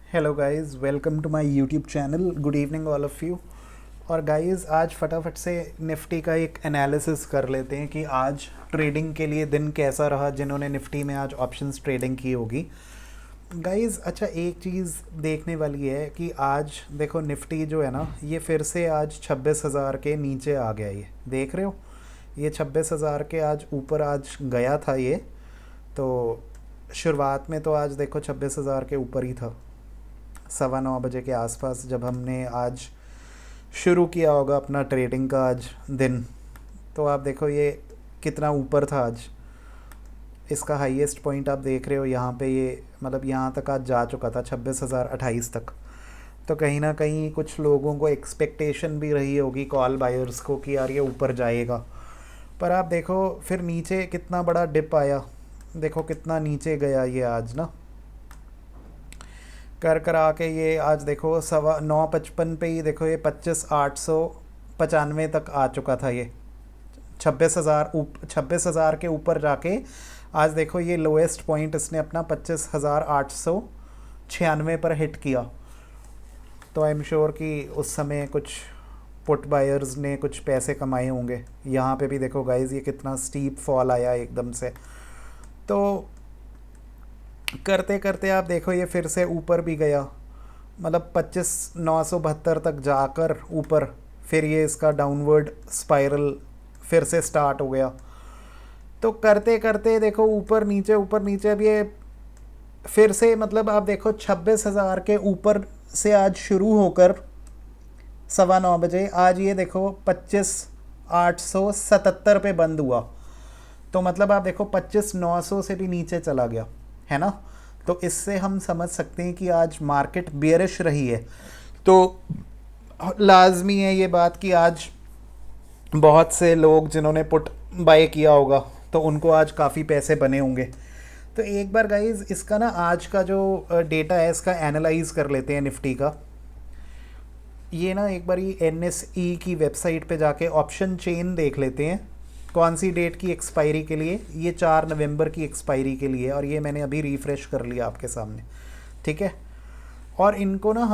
Hello guys, welcome to my YouTube channel. Good evening all of you. और guys, आज फटाफट से Nifty का एक एनालिसिस कर लेते हैं कि आज ट्रेडिंग के लिए दिन कैसा रहा जिन्होंने निफ्टी में आज ऑप्शंस ट्रेडिंग की होगी। गाइस, अच्छा, एक चीज़ देखने वाली है कि आज देखो निफ्टी जो है ना, ये फिर से आज 26,000 के नीचे आ गया। ये देख रहे हो, ये 26,000 के आज ऊपर आज गया था ये। तो शुरुआत में तो आज देखो 26,000 के ऊपर ही था, 9:15 बजे के आसपास जब हमने आज शुरू किया होगा अपना ट्रेडिंग का आज दिन। तो आप देखो ये कितना ऊपर था आज। इसका हाईएस्ट पॉइंट आप देख रहे हो यहाँ पे, ये मतलब यहाँ तक आज जा चुका था 26,028 तक। तो कहीं ना कहीं कुछ लोगों को एक्सपेक्टेशन भी रही होगी, कॉल बायर्स को, कि यार ये ऊपर जाएगा। पर आप देखो फिर नीचे कितना बड़ा डिप आया, देखो कितना नीचे गया ये आज ना, कर कर आके ये आज देखो 9:55 पे ही देखो ये 25,895 तक आ चुका था। ये 26,000 के ऊपर जाके आज देखो ये लोएस्ट पॉइंट इसने अपना 25,896 पर हिट किया। तो आई एम श्योर कि उस समय कुछ पुट बायर्स ने कुछ पैसे कमाए होंगे। यहाँ पे भी देखो गाइज ये कितना स्टीप फॉल आया एकदम से। तो करते करते आप देखो ये फिर से ऊपर भी गया, मतलब 25,972 तक जाकर ऊपर फिर ये इसका डाउनवर्ड स्पाइरल फिर से स्टार्ट हो गया। तो करते करते देखो ऊपर नीचे अब ये फिर से, मतलब आप देखो 26,000 के ऊपर से आज शुरू होकर 9:15 बजे आज ये देखो 25,877 पे बंद हुआ। तो मतलब आप देखो 25,900 से भी नीचे चला गया है ना। तो इससे हम समझ सकते हैं कि आज मार्केट बेयरिश रही है। तो लाजमी है ये बात कि आज बहुत से लोग जिन्होंने पुट बाय किया होगा तो उनको आज काफ़ी पैसे बने होंगे। तो एक बार गाइज इसका ना आज का जो डेटा है इसका एनालाइज कर लेते हैं निफ्टी का। ये ना एक बार NSE की वेबसाइट पे जाके ऑप्शन चेन देख लेते हैं कौन सी डेट की एक्सपायरी के लिए। ये 4 नवंबर की एक्सपायरी के लिए, और ये मैंने अभी रिफ़्रेश कर लिया आपके सामने, ठीक है। और इनको ना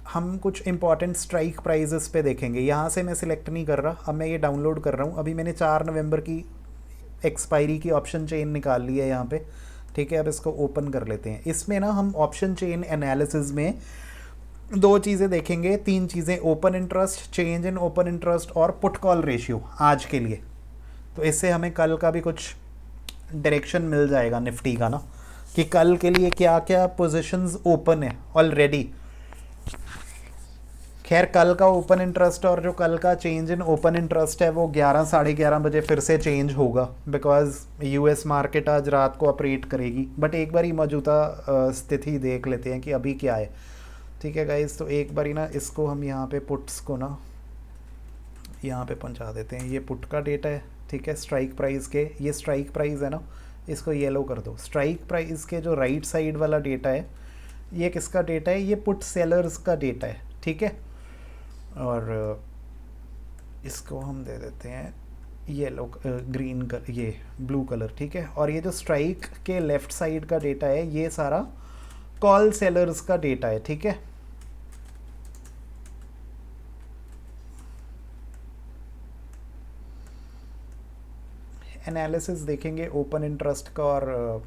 हम कुछ इंपॉर्टेंट स्ट्राइक प्राइजेस पे देखेंगे। यहाँ से मैं सिलेक्ट नहीं कर रहा, अब मैं ये डाउनलोड कर रहा हूँ। अभी मैंने 4 नवंबर की एक्सपायरी की ऑप्शन चेन निकाल ली है यहाँ पे, ठीक है। अब इसको ओपन कर लेते हैं। इसमें ना हम ऑप्शन चेन एनालिसिस में 2 चीज़ें देखेंगे, 3 चीज़ें: open interest, change in open interest और पुट कॉल रेशियो आज के लिए। तो इससे हमें कल का भी कुछ डायरेक्शन मिल जाएगा निफ्टी का ना, कि कल के लिए क्या क्या पोजीशंस ओपन है ऑलरेडी। खैर कल का ओपन इंटरेस्ट और जो कल का चेंज इन ओपन इंटरेस्ट है वो 11 साढ़े 11 बजे फिर से चेंज होगा, बिकॉज यूएस मार्केट आज रात को ऑपरेट करेगी। बट एक बार ही मौजूदा स्थिति देख लेते हैं कि अभी क्या है, ठीक है गाइज। तो एक बार ही ना इसको हम यहाँ पे पुट्स को ना यहाँ पे पहुँचा देते हैं। ये पुट का डेटा है, ठीक है। स्ट्राइक प्राइस के, ये स्ट्राइक प्राइस है ना, इसको येलो कर दो। स्ट्राइक प्राइस के जो राइट साइड वाला डेटा है ये किसका डेटा है? ये पुट सेलर्स का डेटा है, ठीक है। और इसको हम दे देते हैं येलो, ग्रीन कलर, ये ब्लू कलर, ठीक है। और ये जो स्ट्राइक के लेफ़्ट साइड का डेटा है ये सारा कॉल सेलर्स का डेटा है, ठीक है। एनालिसिस देखेंगे ओपन इंटरेस्ट का, और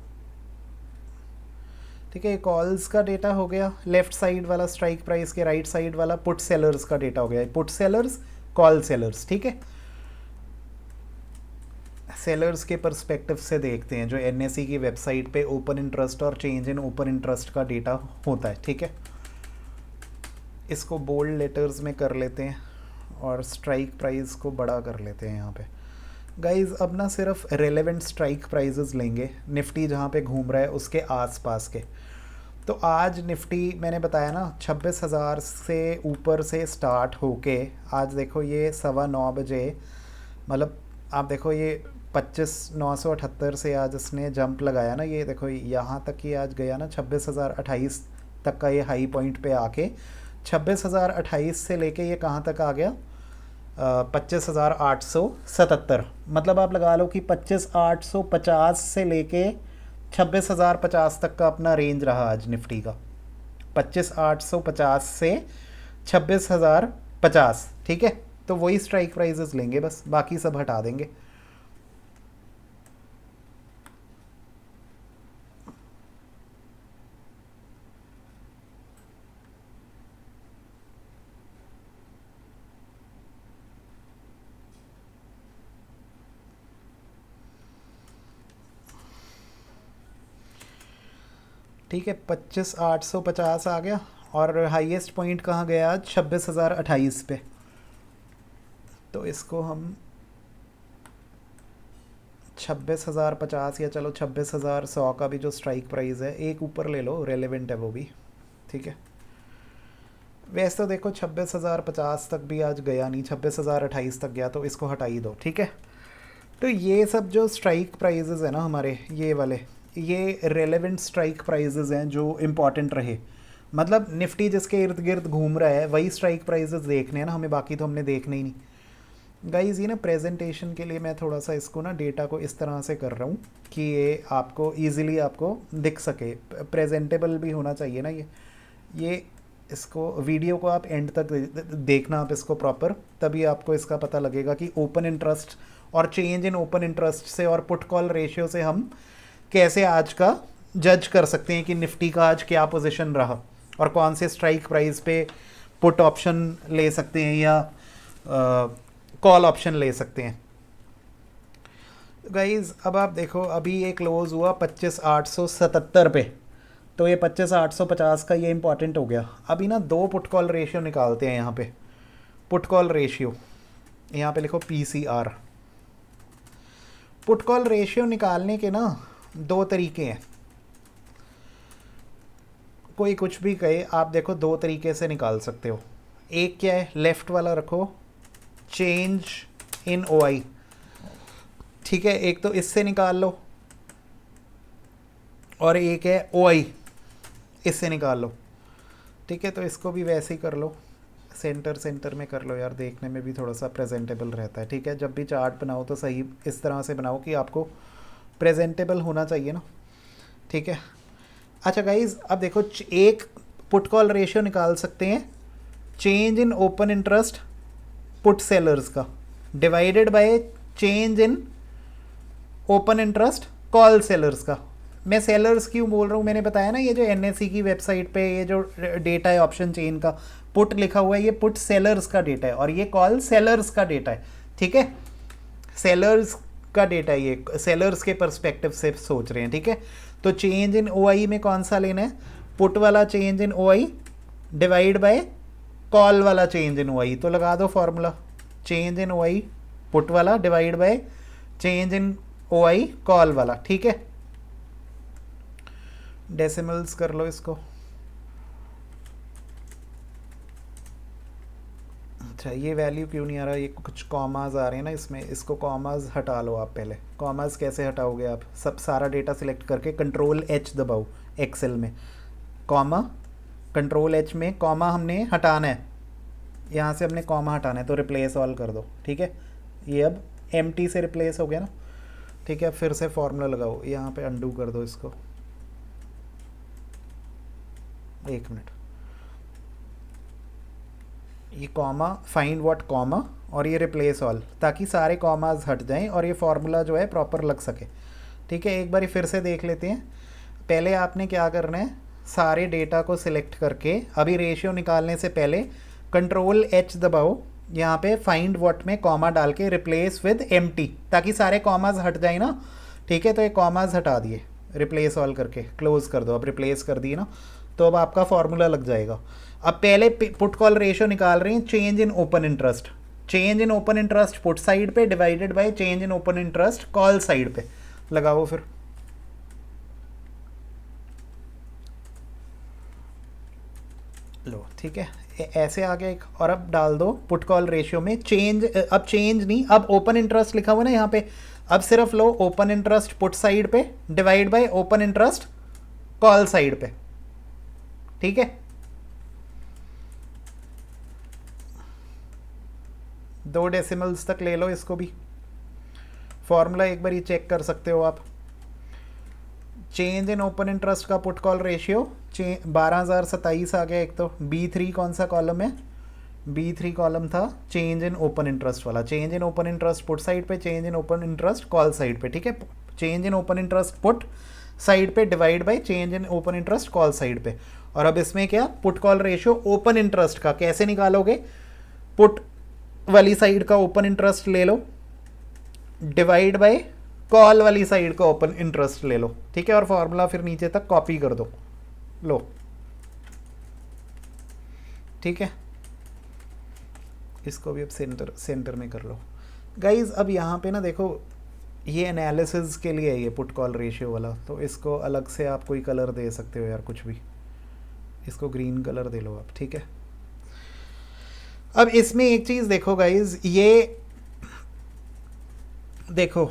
ठीक है, कॉल्स का डेटा हो गया लेफ्ट साइड वाला स्ट्राइक प्राइस के, राइट साइड वाला पुट सेलर्स का डेटा हो गया। पुट सेलर्स, कॉल सेलर्स, ठीक है। सेलर्स के पर्सपेक्टिव से देखते हैं जो NSE की वेबसाइट पे ओपन इंटरेस्ट और चेंज इन ओपन इंटरेस्ट का डेटा होता है, ठीक है। इसको बोल्ड लेटर्स में कर लेते हैं और स्ट्राइक प्राइस को बड़ा कर लेते हैं यहाँ पे। गाइज अब ना सिर्फ रेलेवेंट स्ट्राइक प्राइजेस लेंगे निफ्टी जहाँ पे घूम रहा है उसके आसपास के। तो आज निफ्टी मैंने बताया ना 26,000 से ऊपर से स्टार्ट होके आज देखो ये 9:15 बजे, मतलब आप देखो ये 25,978 से आज इसने जंप लगाया ना। ये देखो यहाँ तक ही आज गया ना, 26,028 तक का ये हाई पॉइंट पे आके 26,028 से लेके ये कहाँ तक आ गया, 25,877। मतलब आप लगा लो कि 25,850 से लेके 26,050 तक का अपना रेंज रहा आज निफ्टी का। 25,850 से 26,050, ठीक है। तो वही स्ट्राइक प्राइजेस लेंगे बस, बाकी सब हटा देंगे। ठीक है, 25,850 आ गया। और हाईएस्ट पॉइंट कहाँ गया आज? 26,028 पे। तो इसको हम 26,050 या चलो 26,100 का भी जो स्ट्राइक प्राइस है एक ऊपर ले लो, रेलेवेंट है वो भी, ठीक है। वैसे तो देखो 26,050 तक भी आज गया नहीं, 26,028 तक गया, तो इसको हटा ही दो, ठीक है। तो ये सब जो स्ट्राइक प्राइजेज़ है ना हमारे, ये वाले, ये रेलेवेंट स्ट्राइक प्राइजेज़ हैं जो इम्पॉर्टेंट रहे। मतलब निफ्टी जिसके इर्द गिर्द घूम रहा है वही स्ट्राइक प्राइजेज़ देखने हैं ना हमें, बाकी तो हमने देखने ही नहीं। गाइज़ ये ना प्रेजेंटेशन के लिए मैं थोड़ा सा इसको ना डेटा को इस तरह से कर रहा हूँ कि ये आपको ईज़िली आपको दिख सके, प्रेजेंटेबल भी होना चाहिए ना ये इसको वीडियो को आप एंड तक देखना आप इसको प्रॉपर, तभी आपको इसका पता लगेगा कि ओपन इंटरेस्ट और चेंज इन ओपन इंटरेस्ट से और पुट कॉल रेशियो से हम कैसे आज का जज कर सकते हैं कि निफ्टी का आज क्या पोजीशन रहा और कौन से स्ट्राइक प्राइस पे पुट ऑप्शन ले सकते हैं या कॉल ऑप्शन ले सकते हैं। गाइज अब आप देखो, अभी एक क्लोज हुआ 25,877 पे, तो ये 25,850 का ये इंपॉर्टेंट हो गया। अभी ना दो पुट कॉल रेशियो निकालते हैं यहाँ पे। पुट कॉल रेशियो यहाँ पे लिखो PCR। पुट कॉल रेशियो निकालने के ना दो तरीके हैं, कोई कुछ भी कहे, आप देखो दो तरीके से निकाल सकते हो। एक क्या है, लेफ्ट वाला रखो, चेंज इन OI, ठीक है, एक तो इससे निकाल लो, और एक है OI, इससे निकाल लो, ठीक है। तो इसको भी वैसे ही कर लो, सेंटर में कर लो यार, देखने में भी थोड़ा सा प्रेजेंटेबल रहता है, ठीक है। जब भी चार्ट बनाओ तो सही इस तरह से बनाओ कि आपको प्रेजेंटेबल होना चाहिए ना, ठीक है। अच्छा गाइज अब देखो, एक पुट कॉल रेशियो निकाल सकते हैं change in open interest put sellers का divided by change in open interest call sellers का। मैं सेलर्स क्यों बोल रहा हूँ, मैंने बताया ना, ये जो NSE की वेबसाइट पे ये जो डेटा है ऑप्शन चेन का, पुट लिखा हुआ है, ये पुट सेलर्स का डेटा है और ये कॉल सेलर्स का डेटा है, ठीक है। सेलर्स का डेटा, ये सेलर्स के पर्सपेक्टिव से सोच रहे हैं, ठीक है। तो चेंज इन OI में कौन सा लेना है, पुट वाला change in OI divide by call वाला चेंज इन OI। तो लगा दो formula, change in OI put वाला divide by change in OI call वाला, ठीक है। डेसिमल्स कर लो इसको। अच्छा ये वैल्यू क्यों नहीं आ रहा, ये कुछ कॉमाज आ रहे हैं ना इसमें, इसको कॉमाज हटा लो आप पहले। कॉमाज कैसे हटाओगे आप, सब सारा डेटा सिलेक्ट करके Ctrl+H दबाओ एक्सेल में, कॉमा, Ctrl+H में कॉमा हमने हटाना है, यहाँ से हमने कॉमा हटाना है, तो रिप्लेस ऑल कर दो, ठीक है। ये अब एम्प्टी से रिप्लेस हो गया ना, ठीक है। फिर से फॉर्मूला लगाओ, यहाँ पे अंडू कर दो इसको, एक मिनट, ये कॉमा, फाइंड व्हाट कॉमा और ये रिप्लेस ऑल, ताकि सारे कॉमाज हट जाएं और ये फार्मूला जो है प्रॉपर लग सके, ठीक है। एक बार फिर से देख लेते हैं। पहले आपने क्या करना है, सारे डेटा को सिलेक्ट करके अभी रेशियो निकालने से पहले Ctrl+H दबाओ, यहाँ पे फाइंड व्हाट में कॉमा डाल के रिप्लेस विद एम्प्टी, ताकि सारे कॉमाज हट जाए ना, ठीक है। तो ये कॉमाज हटा दिए, रिप्लेस ऑल करके क्लोज कर दो। अब रिप्लेस कर दिए ना, तो अब आपका फॉर्मूला लग जाएगा। अब पहले पुट कॉल रेशियो निकाल रहे हैं change in open interest, change in open interest put side पे divided by change in open interest call side पे, लगाओ फिर। लो ठीक है, ऐसे आ गया एक। और अब डाल दो पुट कॉल रेशियो में चेंज, अब चेंज नहीं, अब ओपन इंटरेस्ट लिखा हुआ ना यहाँ पे, अब सिर्फ लो ओपन इंटरेस्ट पुट साइड पे divide bye open interest call side पे, ठीक है। दो डेसिमल्स तक ले लो इसको भी। फॉर्मूला एक बार ही चेक कर सकते हो आप, चेंज इन ओपन इंटरेस्ट का पुट कॉल रेशियो 12,027 आ गया एक। तो B3 कौन सा कॉलम है? B3 कॉलम था चेंज इन ओपन इंटरेस्ट वाला। Change in open interest put side पे, change in open interest call side पे, ठीक है। Change in open interest put side पे divide by change in open interest call side पे। और अब इसमें क्या, put call ratio open interest का कैसे निकालोगे? पुट वाली साइड का ओपन इंटरेस्ट ले लो डिवाइड बाय कॉल वाली साइड का ओपन इंटरेस्ट ले लो, ठीक है। और फॉर्मूला फिर नीचे तक कॉपी कर दो, लो, ठीक है। इसको भी अब सेंटर में कर लो गाइज। अब यहाँ पे ना देखो, ये एनालिसिस के लिए है ये पुट कॉल रेशियो वाला, तो इसको अलग से आप कोई कलर दे सकते हो यार, कुछ भी, इसको ग्रीन कलर दे लो आप, ठीक है। अब इसमें एक चीज़ देखो गाइज, ये देखो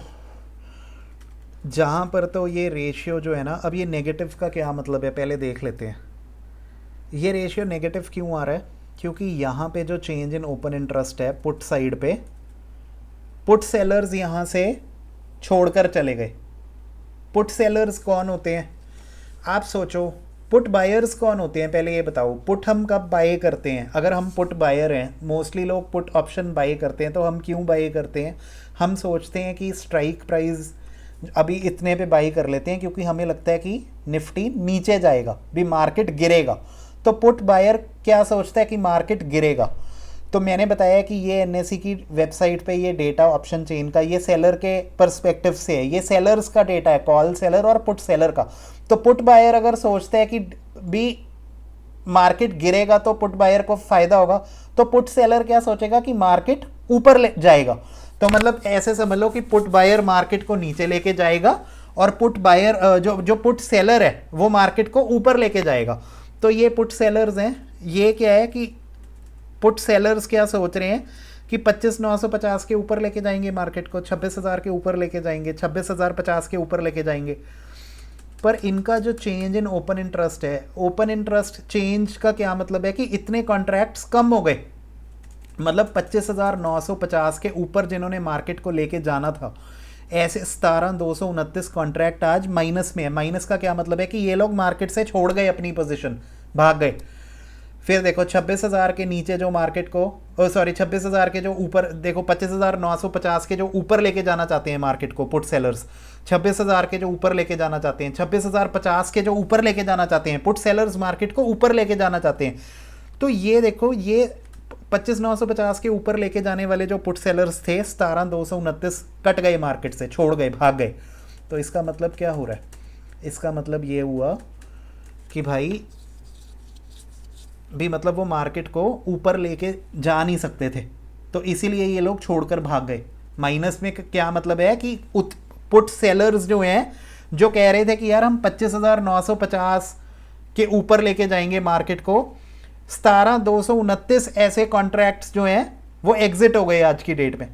जहाँ पर तो ये रेशियो जो है ना, अब ये नेगेटिव का क्या मतलब है पहले देख लेते हैं। ये रेशियो नेगेटिव क्यों आ रहा है? क्योंकि यहाँ पे जो चेंज इन ओपन इंटरेस्ट है पुट साइड पे, पुट सेलर्स यहाँ से छोड़कर चले गए। पुट सेलर्स कौन होते हैं? आप सोचो, पुट बायर्स कौन होते हैं पहले ये बताओ। पुट हम कब बाय करते हैं? अगर हम पुट बायर हैं, मोस्टली लोग पुट ऑप्शन बाय करते हैं, तो हम क्यों बाय करते हैं? हम सोचते हैं कि स्ट्राइक प्राइस अभी इतने पे बाई कर लेते हैं क्योंकि हमें लगता है कि निफ्टी नीचे जाएगा, भी मार्केट गिरेगा। तो पुट बायर क्या सोचता है कि मार्केट गिरेगा। तो मैंने बताया कि ये एनएसई की वेबसाइट पे ये डेटा ऑप्शन चेन का ये सेलर के पर्सपेक्टिव से है, ये सेलर्स का डेटा है, कॉल सेलर और पुट सेलर का। तो पुट बायर अगर सोचता है कि भी मार्केट गिरेगा तो पुट बायर को फायदा होगा, तो पुट सेलर क्या सोचेगा कि मार्केट ऊपर ले जाएगा। तो मतलब ऐसे समझ लो कि पुट बायर मार्केट को नीचे लेके जाएगा और पुट बायर जो पुट सेलर है वो मार्केट को ऊपर लेके जाएगा। तो ये पुट सेलर्स हैं। ये क्या है कि पुट सेलर्स क्या सोच रहे हैं कि 25,950 के ऊपर लेके जाएंगे मार्केट को, 26,000 के ऊपर लेके जाएंगे, 26,050 के ऊपर लेके जाएंगे। पर इनका जो चेंज इन ओपन इंटरेस्ट है, ओपन इंटरेस्ट चेंज का क्या मतलब है कि इतने कॉन्ट्रैक्ट्स कम हो गए, मतलब 25,950 के ऊपर जिन्होंने मार्केट को लेके जाना था, ऐसे 17,229 कॉन्ट्रैक्ट आज माइनस में है। माइनस का क्या मतलब है कि ये लोग मार्केट से छोड़ गए अपनी पोजीशन, भाग गए। फिर देखो 26,000 के नीचे जो मार्केट को 26,000 के जो ऊपर, देखो 25,950 के जो ऊपर लेके जाना चाहते हैं मार्केट को पुट सेलर्स, 26,000 के जो ऊपर लेके जाना चाहते हैं, 26,050 के जो ऊपर लेके जाना चाहते हैं, पुट सेलर्स मार्केट को ऊपर लेके जाना चाहते हैं। तो ये देखो, ये 25,950 के ऊपर लेके जाने वाले जो पुट सेलर्स थे, 17,229 कट गए मार्केट से, छोड़ गए, भाग गए। तो इसका मतलब क्या हो रहा है? इसका मतलब ये हुआ कि भाई भी मतलब वो मार्केट को ऊपर लेके जा नहीं सकते थे, तो इसीलिए ये लोग छोड़कर भाग गए। माइनस में क्या मतलब है कि पुट सेलर्स जो हैं, जो कह रहे थे कि यार हम 25,950 के ऊपर लेके जाएंगे मार्केट को, 17,229 ऐसे कॉन्ट्रैक्ट्स जो हैं वो एग्जिट हो गए आज की डेट में।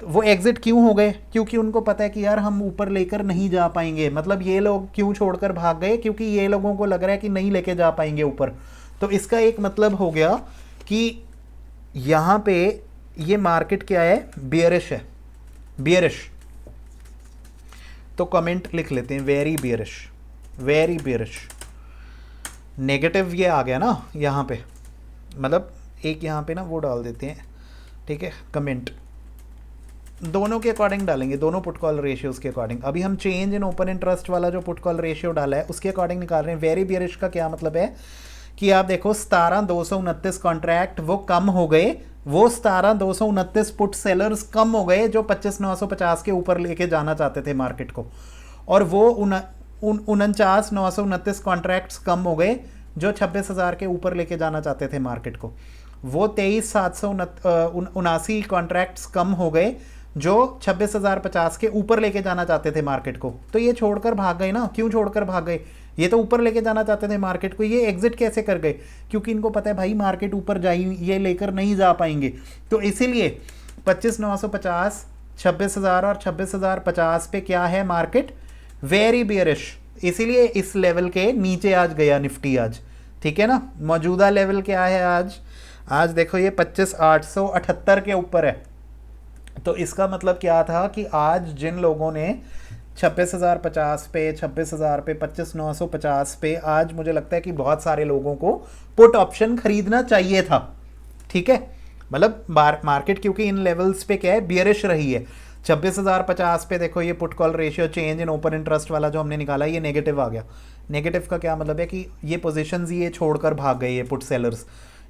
तो वो एग्जिट क्यों हो गए? क्योंकि उनको पता है कि यार हम ऊपर लेकर नहीं जा पाएंगे। मतलब ये लोग क्यों छोड़कर भाग गए? क्योंकि ये लोगों को लग रहा है कि नहीं लेके जा पाएंगे ऊपर। तो इसका एक मतलब हो गया कि यहाँ पे ये मार्केट क्या है, बियरिश है, बियरिश। तो कमेंट लिख लेते हैं, very bearish, very bearish. Negative ये आ गया ना यहाँ पे, मतलब एक यहाँ पे ना वो डाल देते हैं, ठीक है, कमेंट दोनों के अकॉर्डिंग डालेंगे, दोनों पुट कॉल रेशियोज़ के अकॉर्डिंग। अभी हम चेंज इन ओपन इंटरेस्ट वाला जो पुट कॉल रेशियो डाला है उसके अकॉर्डिंग निकाल रहे हैं। वेरी बियरिश का क्या मतलब है कि आप देखो 17,229 कॉन्ट्रैक्ट वो कम हो गए, वो 17,229 पुट सेलर्स कम हो गए जो 25,950 के ऊपर लेके जाना चाहते थे मार्केट को, और वो 49,929 कॉन्ट्रैक्ट्स कम हो गए जो 26,000 के ऊपर लेके जाना चाहते थे मार्केट को। वो 23,779 कॉन्ट्रैक्ट्स कम हो गए जो 26,050 के ऊपर लेके जाना चाहते थे मार्केट को। तो ये छोड़कर भाग गए ना। क्यों छोड़कर भाग गए? ये तो ऊपर लेके जाना चाहते थे मार्केट को, ये एग्जिट कैसे कर गए? क्योंकि इनको पता है भाई मार्केट ऊपर जाई, ये लेकर नहीं जा पाएंगे। तो इसीलिए 25,950, 26,000 और 26,050 पे क्या है मार्केट, वेरी बियरिश। इसीलिए इस लेवल के नीचे आज गया निफ्टी आज, ठीक है ना। मौजूदा लेवल क्या है आज देखो ये 25,878 के ऊपर है। तो इसका मतलब क्या था कि आज जिन लोगों ने 26,050 पे, 26,000 पे, 25,950 पे आज मुझे लगता है कि बहुत सारे लोगों को पुट ऑप्शन खरीदना चाहिए था। ठीक है, मतलब मार्केट क्योंकि इन लेवल्स पे क्या है, बियरिश रही है। 26,050 पे देखो ये put call ratio change in open interest वाला जो हमने निकाला ये नेगेटिव आ गया। नेगेटिव का क्या मतलब है कि ये पोजीशंस ये छोड़कर भाग गए, ये पुट सेलर्स।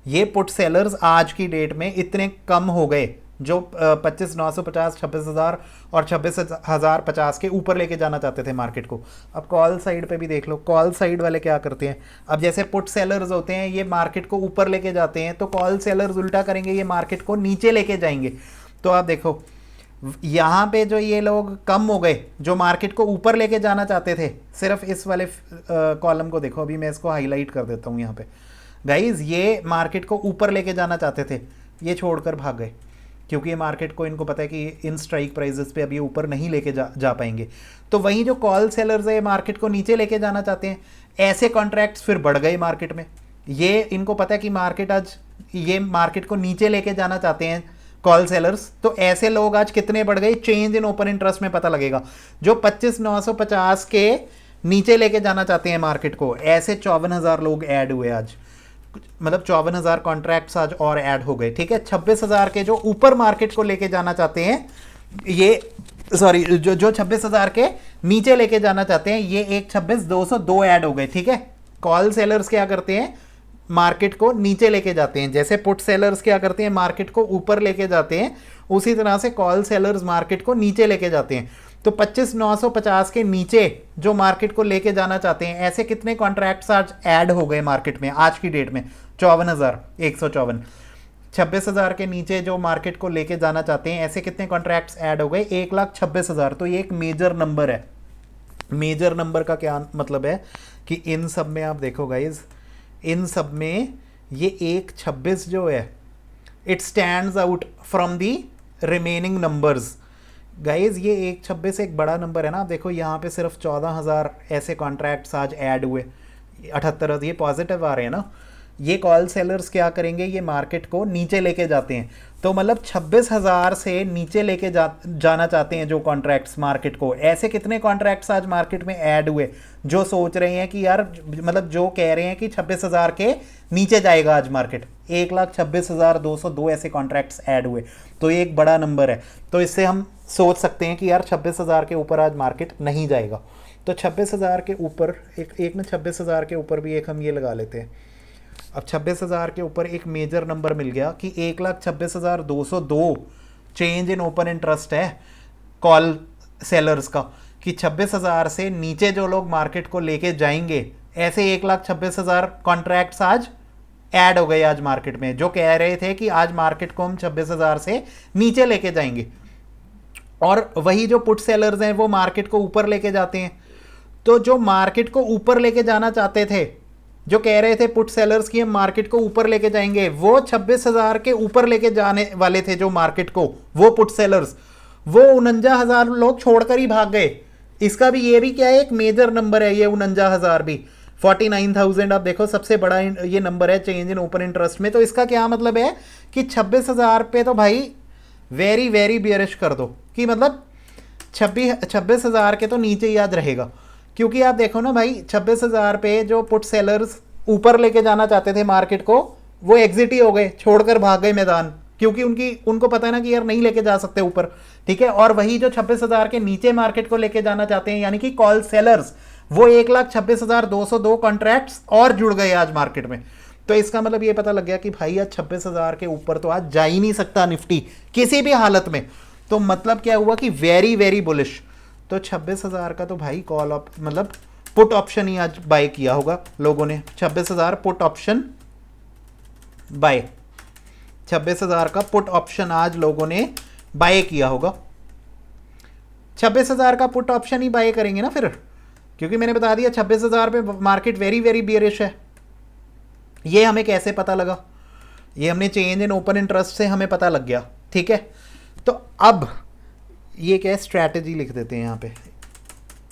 ये पुट सेलर्स आज की डेट में इतने कम हो गए जो 25,950, 26,000 और 26,050 के ऊपर लेके जाना चाहते थे मार्केट को। अब कॉल साइड पे भी देख लो, कॉल साइड वाले क्या करते हैं, अब जैसे पुट सेलर्स होते हैं ये मार्केट को ऊपर लेके जाते हैं, तो कॉल सेलर्स उल्टा करेंगे, ये मार्केट को नीचे लेके जाएंगे। तो आप देखो यहाँ पे जो ये लोग कम हो गए जो मार्केट को ऊपर लेके जाना चाहते थे, सिर्फ इस वाले कॉलम को देखो, अभी मैं इसको हाईलाइट कर देता हूँ यहाँ पे। गाइज ये मार्केट को ऊपर लेके जाना चाहते थे, ये छोड़कर भाग गए क्योंकि ये मार्केट को इनको पता है कि इन स्ट्राइक प्राइजेस पे अभी ऊपर नहीं लेके जा पाएंगे। तो वहीं जो कॉल सेलर्स है मार्केट को नीचे लेके जाना चाहते हैं, ऐसे कॉन्ट्रैक्ट्स फिर बढ़ गए मार्केट में। ये इनको पता है कि मार्केट आज ये मार्केट को नीचे लेके जाना चाहते हैं कॉल सेलर्स, तो ऐसे लोग आज कितने बढ़ गए, चेंज इन ओपन इंटरेस्ट में पता लगेगा। जो 25,950 के नीचे लेके जाना चाहते हैं मार्केट को, ऐसे 54,000 लोग ऐड हुए आज, मतलब 54,000 कॉन्ट्रैक्ट्स आज और ऐड हो गए। ठीक है, 26,000 के जो ऊपर मार्केट को लेके जाना चाहते हैं, ये सॉरी जो 26,000 के नीचे लेके जाना चाहते हैं, ये एक 26,202 ऐड हो गए। ठीक है, कॉल सेलर्स क्या करते हैं, मार्केट को नीचे लेके जाते हैं, जैसे पुट सेलर्स क्या करते हैं, मार्केट को ऊपर लेके जाते हैं, उसी तरह से कॉल सेलर्स मार्केट को नीचे लेके जाते हैं। तो 25,950 के नीचे जो मार्केट को लेके जाना चाहते हैं, ऐसे कितने कॉन्ट्रैक्ट्स आज ऐड हो गए मार्केट में आज की डेट में, 54,154। 26,000 के नीचे जो मार्केट को लेके जाना चाहते हैं, ऐसे कितने कॉन्ट्रैक्ट्स ऐड हो गए, 1,26,000। तो ये एक मेजर नंबर है। मेजर नंबर का क्या मतलब है कि इन सब में आप देखो गाइज, इन सब में ये 1,26 जो है, it stands out from the remaining numbers. Guys ये 1,26 एक बड़ा नंबर है ना। देखो यहाँ पे सिर्फ 14,000 ऐसे कॉन्ट्रैक्ट्स आज ऐड हुए, 78 ये पॉजिटिव आ रहे हैं ना। ये कॉल सेलर्स क्या करेंगे, ये मार्केट को नीचे लेके जाते हैं। तो मतलब 26,000 से नीचे लेके जाना चाहते हैं जो कॉन्ट्रैक्ट्स मार्केट को, ऐसे कितने कॉन्ट्रैक्ट्स आज मार्केट में ऐड हुए जो सोच रहे हैं कि यार, मतलब जो कह रहे हैं कि 26,000 के नीचे जाएगा आज मार्केट, 1,26,202 ऐसे कॉन्ट्रैक्ट्स ऐड हुए। तो ये एक बड़ा नंबर है। तो इससे हम सोच सकते हैं कि यार 26,000 के ऊपर आज मार्केट नहीं जाएगा। तो 26,000 के ऊपर एक ना 26,000 के ऊपर भी एक हम ये लगा लेते हैं। अब 26,000 के ऊपर एक मेजर नंबर मिल गया कि 1,26,202 चेंज इन ओपन इंटरेस्ट है कॉल सेलर्स का, कि 26,000 से नीचे जो लोग मार्केट को लेके जाएंगे, ऐसे 1,26,000 कॉन्ट्रैक्ट्स आज ऐड हो गए आज मार्केट में, जो कह रहे थे कि आज मार्केट को हम 26,000 से नीचे लेके जाएंगे। और वही जो पुट सेलर्स हैं वो मार्केट को ऊपर लेके जाते हैं। तो जो मार्केट को ऊपर लेके जाना चाहते थे, जो कह रहे थे पुट सेलर्स की हम मार्केट को ऊपर लेके जाएंगे, वो 26,000 के ऊपर लेके जाने वाले थे जो मार्केट को, वो पुट सेलर्स, वो 49,000 लोग छोड़कर ही भाग गए। इसका भी ये भी क्या है, एक मेजर नंबर है ये 49,000 भी। 49,000 आप देखो सबसे बड़ा ये नंबर है चेंज इन ओपन इंटरेस्ट में। तो इसका क्या मतलब है कि 26,000 पे तो भाई वेरी वेरी बियरिश कर दो, कि मतलब 26,000 के तो नीचे ही आज रहेगा। क्योंकि आप देखो ना भाई, 26,000 पे जो पुट सेलर्स ऊपर लेके जाना चाहते थे मार्केट को, वो एग्जिट ही हो गए, छोड़कर भाग गए मैदान, क्योंकि उनको पता है ना कि यार नहीं लेके जा सकते ऊपर। ठीक है, और वही जो 26,000 के नीचे मार्केट को लेके जाना चाहते हैं, यानी कि कॉल सेलर्स, वो 1,26,202 कॉन्ट्रैक्ट्स और जुड़ गए आज मार्केट में। तो इसका मतलब ये पता लग गया कि भाई आज 26,000 के ऊपर तो आज जा ही नहीं सकता निफ्टी किसी भी हालत में। तो मतलब क्या हुआ कि वेरी वेरी बुलिश। तो 26,000 का तो भाई कॉल मतलब पुट ऑप्शन ही आज बाय किया होगा लोगों ने। 26,000 पुट ऑप्शन बाय, 26,000 का पुट ऑप्शन आज लोगों ने बाय किया होगा। 26,000 का पुट ऑप्शन ही बाय करेंगे ना फिर, क्योंकि मैंने बता दिया 26,000 पे मार्केट वेरी वेरी बियरिश है। ये हमें कैसे पता लगा, ये हमने चेंज इन ओपन इंटरेस्ट से हमें पता लग गया। ठीक है, तो अब ये क्या है, स्ट्रैटेजी लिख देते हैं यहाँ पे।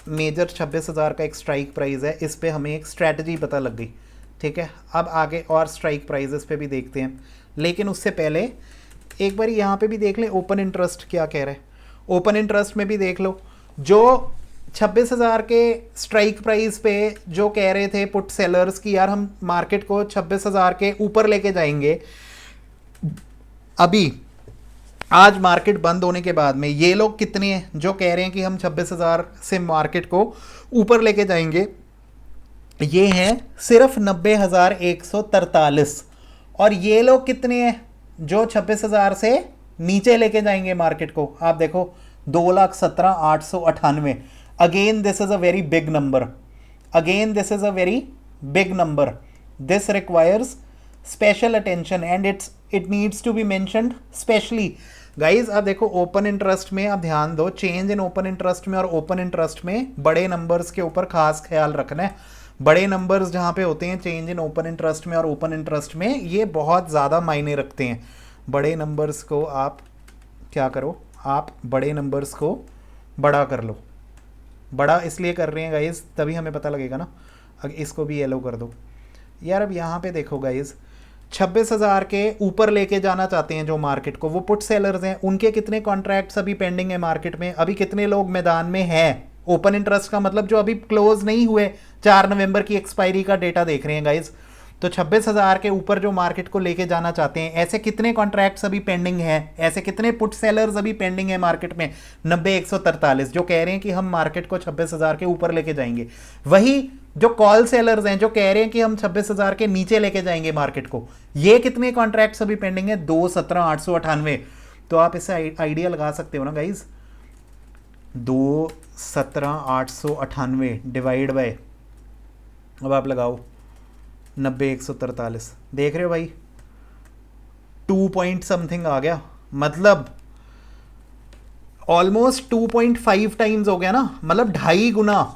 मेजर 26,000 का एक स्ट्राइक प्राइस है, इस पे हमें एक स्ट्रैटेजी पता लग गई। ठीक है, अब आगे और स्ट्राइक प्राइजेस पे भी देखते हैं, लेकिन उससे पहले एक बार यहाँ पे भी देख लें ओपन इंटरेस्ट क्या कह रहे हैं। ओपन इंटरेस्ट में भी देख लो, जो 26,000 के स्ट्राइक प्राइस पे जो कह रहे थे पुट सेलर्स की यार हम मार्केट को 26,000 के ऊपर लेके जाएंगे, अभी आज मार्केट बंद होने के बाद में ये लोग कितने हैं जो कह रहे हैं कि हम 26,000 से मार्केट को ऊपर लेके जाएंगे? ये हैं सिर्फ 90,143। और ये लोग कितने हैं जो 26,000 से नीचे लेके जाएंगे मार्केट को? आप देखो 2,17,898। Again this is a very big number, again this is a very big number, this requires special attention and it needs to be mentioned specially. Guys आप देखो ओपन इंटरेस्ट में आप ध्यान दो, चेंज इन ओपन इंटरेस्ट में और open interest में बड़े नंबर्स के ऊपर खास ख्याल रखना है। बड़े नंबर्स जहाँ पे होते हैं चेंज इन ओपन इंटरेस्ट में और ओपन इंटरेस्ट में, ये बहुत ज़्यादा मायने रखते हैं। बड़े नंबर्स को आप क्या करो, आप बड़े नंबर्स को बड़ा कर लो। बड़ा इसलिए कर रहे हैं गाइज, तभी हमें पता लगेगा ना। अब इसको भी येलो कर दो यार। अब यहाँ पे देखो गाइज 26,000 के ऊपर लेके जाना चाहते हैं जो मार्केट को, वो पुट सेलर्स हैं। उनके कितने कॉन्ट्रैक्ट्स अभी पेंडिंग है मार्केट में? अभी कितने लोग मैदान में हैं? ओपन इंटरेस्ट का मतलब जो अभी क्लोज नहीं हुए, 4 नवंबर की एक्सपायरी का डेटा देख रहे हैं गाइज। तो 26,000 के ऊपर जो मार्केट को लेके जाना चाहते हैं, ऐसे कितने कॉन्ट्रैक्ट्स अभी पेंडिंग हैं? ऐसे कितने पुट सेलर्स अभी पेंडिंग है मार्केट में? 90,143 जो कह रहे हैं कि हम मार्केट को 26,000 के ऊपर लेके जाएंगे। वही जो कॉल सेलर्स हैं जो कह रहे हैं कि हम 26,000 के नीचे लेके जाएंगे मार्केट को, ये कितने कॉन्ट्रैक्ट्स अभी पेंडिंग है? 2,17,898। तो आप इससे आइडिया लगा सकते हो ना गाइज, 2,17,898 डिवाइड बाय, अब आप लगाओ 90,143। देख रहे हो भाई 2 पॉइंट समथिंग आ गया, मतलब ऑलमोस्ट 2.5 टाइम्स हो गया ना, मतलब 2.5 गुना।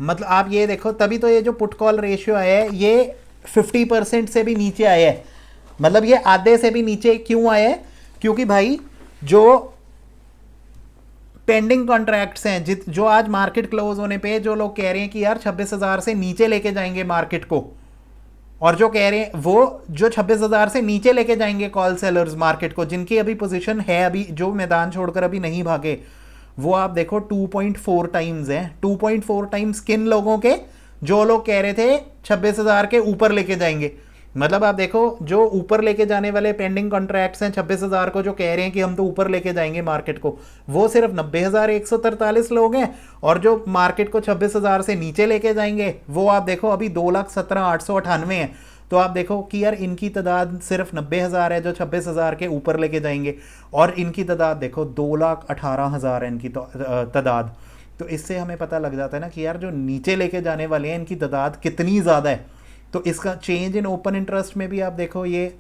मतलब आप ये देखो, तभी तो ये जो पुट कॉल रेशियो है ये 50% से भी नीचे आया है। मतलब ये आधे से भी नीचे क्यों आया है? क्योंकि भाई जो पेंडिंग कॉन्ट्रैक्ट्स हैं, जो आज मार्केट क्लोज होने पे जो लोग कह रहे हैं कि यार 26,000 से नीचे लेके जाएंगे मार्केट को, और जो कह रहे हैं वो जो 26,000 से नीचे लेके जाएंगे कॉल सेलर्स मार्केट को, जिनकी अभी पोजीशन है, अभी जो मैदान छोड़कर अभी नहीं भागे, वो आप देखो 2.4 टाइम्स हैं। 2.4 टाइम्स किन लोगों के? जो लोग कह रहे थे 26,000 के ऊपर लेके जाएंगे। मतलब आप देखो जो ऊपर लेके जाने वाले पेंडिंग कॉन्ट्रैक्ट्स हैं 26,000 को, जो कह रहे हैं कि हम तो ऊपर लेके जाएंगे मार्केट को, वो सिर्फ 90,143 लोग हैं। और जो मार्केट को 26,000 से नीचे लेके जाएंगे वो आप देखो अभी 2,17,898 हैं। तो आप देखो कि यार इनकी तादाद सिर्फ 90,000 है जो 26,000 के ऊपर लेके जाएंगे, और इनकी तादाद देखो 2,18,000 है इनकी तादाद। तो इससे हमें पता लग जाता है ना कि यार जो नीचे लेके जाने वाले हैं इनकी तादाद कितनी ज़्यादा है। तो इसका चेंज इन ओपन इंटरेस्ट में भी आप देखो ये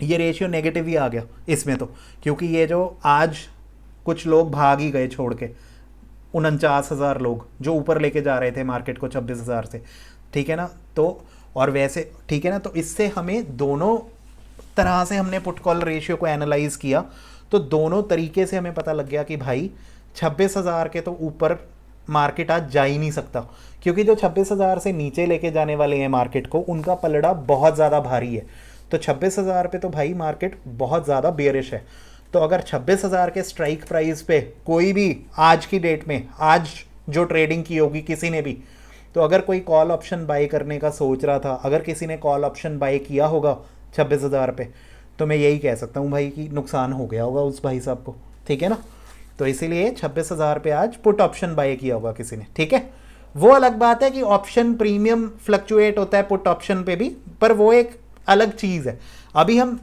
रेशियो नेगेटिव ही आ गया इसमें, तो क्योंकि ये जो आज कुछ लोग भाग ही गए छोड़ के, 49,000 लोग जो ऊपर लेके जा रहे थे मार्केट को 26,000 से, ठीक है ना। तो और वैसे ठीक है ना, तो इससे हमें दोनों तरह से हमने पुट कॉल रेशियो को एनालाइज किया, तो दोनों तरीके से हमें पता लग गया कि भाई 26,000 के तो ऊपर मार्केट आज जा ही नहीं सकता, क्योंकि जो 26,000 से नीचे लेके जाने वाले हैं मार्केट को, उनका पलड़ा बहुत ज़्यादा भारी है। तो 26,000 पे तो भाई मार्केट बहुत ज़्यादा बेयरिश है। तो अगर 26,000 के स्ट्राइक प्राइस पे कोई भी आज की डेट में, आज जो ट्रेडिंग की होगी किसी ने भी, तो अगर कोई कॉल ऑप्शन बाय करने का सोच रहा था, अगर किसी ने कॉल ऑप्शन बाय किया होगा 26,000 पे, तो मैं यही कह सकता हूँ भाई कि नुकसान हो गया होगा उस भाई साहब को, ठीक है ना। तो इसीलिए 26,000 पे आज पुट ऑप्शन बाय किया होगा किसी ने, ठीक है। वो अलग बात है कि ऑप्शन प्रीमियम फ्लक्चुएट होता है पुट ऑप्शन पे भी, पर वो एक अलग चीज़ है। अभी हम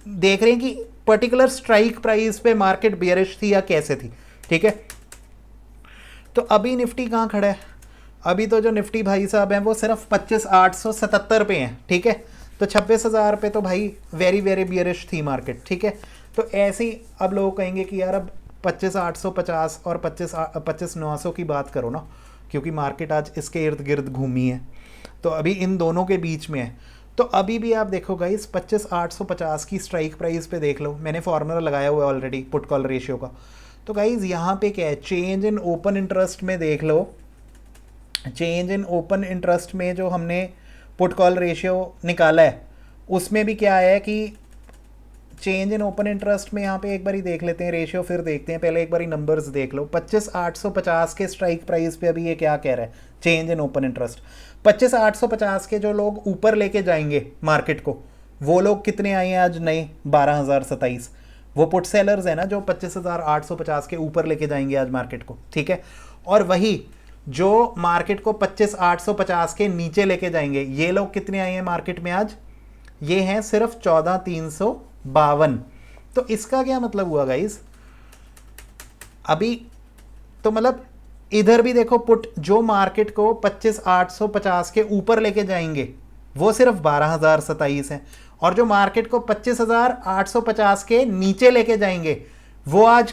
देख रहे हैं कि पर्टिकुलर स्ट्राइक प्राइस पे मार्केट बेयरिश थी या कैसे थी, ठीक है। तो अभी निफ्टी कहाँ खड़ा है? अभी तो जो निफ्टी भाई साहब हैं वो सिर्फ 25,877 पे हैं, ठीक है। तो 26,000 पे तो भाई वेरी वेरी बियरिश थी मार्केट, ठीक है। तो ऐसे ही अब लोग कहेंगे कि यार अब 25,850 और 25,900 की बात करो ना, क्योंकि मार्केट आज इसके इर्द गिर्द घूमी है, तो अभी इन दोनों के बीच में है। तो अभी भी आप देखो गाइस 25,850 की स्ट्राइक प्राइस पे देख लो, मैंने फॉर्मूला लगाया हुआ है ऑलरेडी पुट कॉल रेशियो का। तो गाइस यहाँ पे क्या है, चेंज इन ओपन इंटरेस्ट में देख लो, चेंज इन ओपन इंटरेस्ट में जो हमने पुट कॉल रेशियो निकाला है उसमें भी क्या है कि चेंज इन ओपन इंटरेस्ट में यहाँ पे एक बारी देख लेते हैं रेशियो, फिर देखते हैं। पहले एक बारी नंबर्स देख लो। 25,850 के स्ट्राइक प्राइस पे अभी ये क्या कह रहा है चेंज इन ओपन इंटरेस्ट। 25,850 के जो लोग ऊपर लेके जाएंगे मार्केट को, वो लोग कितने आए हैं आज नए? 12,027। वो पुट सेलर्स है ना जो 25,850 के ऊपर लेके जाएंगे आज मार्केट को, ठीक है। और वही जो मार्केट को 25,850 के नीचे लेके जाएंगे, ये लोग कितने आए हैं मार्केट में आज? ये हैं सिर्फ 14,352। तो इसका क्या मतलब हुआ गाइस? अभी तो मतलब इधर भी देखो, पुट जो मार्केट को 25,850 के ऊपर लेके जाएंगे वो सिर्फ 12,027 है, और जो मार्केट को 25,850 के नीचे लेके जाएंगे वो आज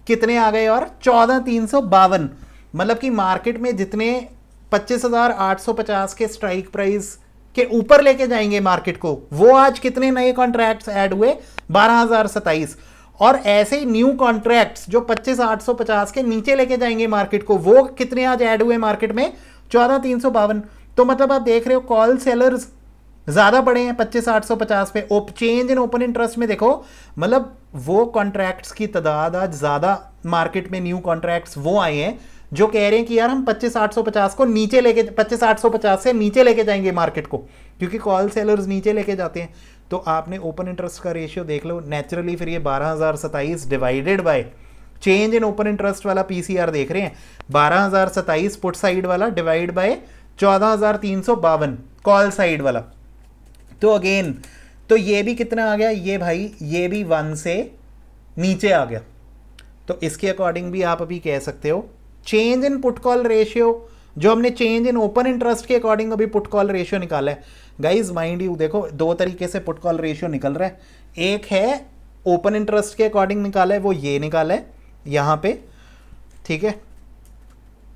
कितने आ गए? और 14,352। मतलब कि मार्केट में जितने 25,850 के स्ट्राइक प्राइस के ऊपर लेके जाएंगे मार्केट को, वो आज कितने नए कॉन्ट्रैक्ट्स ऐड हुए? 12,027। और ऐसे ही न्यू कॉन्ट्रैक्ट्स जो 25,850 के नीचे लेके जाएंगे मार्केट को, वो कितने आज ऐड हुए मार्केट में? 14,352। तो मतलब आप देख रहे हो कॉल सेलर्स ज्यादा बड़े हैं 25,850 पे। चेंज इन ओपन इंटरेस्ट में देखो, मतलब वो कॉन्ट्रैक्ट्स की तादाद आज ज्यादा मार्केट में, न्यू कॉन्ट्रैक्ट्स वो आए हैं जो कह रहे हैं कि यार हम 25,850 को नीचे लेके, 25,850 से नीचे लेके जाएंगे मार्केट को, क्योंकि कॉल सेलर्स नीचे लेके जाते हैं। तो आपने ओपन इंटरेस्ट का रेशियो देख लो नेचुरली, फिर ये 12,027 divided by change in open interest वाला पीसीआर देख रहे हैं, 12,027 पुट साइड वाला डिवाइड बाय 14,352 कॉल साइड वाला। तो अगेन तो ये भी कितना आ गया? ये भाई ये भी 1 से नीचे आ गया। तो इसके अकॉर्डिंग भी आप अभी कह सकते हो change in put call ratio, जो हमने चेंज इन ओपन इंटरेस्ट के अकॉर्डिंग अभी पुट कॉल रेशियो निकाला है। गाइज माइंड यू देखो, दो तरीके से पुट कॉल रेशियो निकल रहा है। एक है ओपन इंटरेस्ट के अकॉर्डिंग निकाला है, वो ये निकाला है यहाँ पे, ठीक है,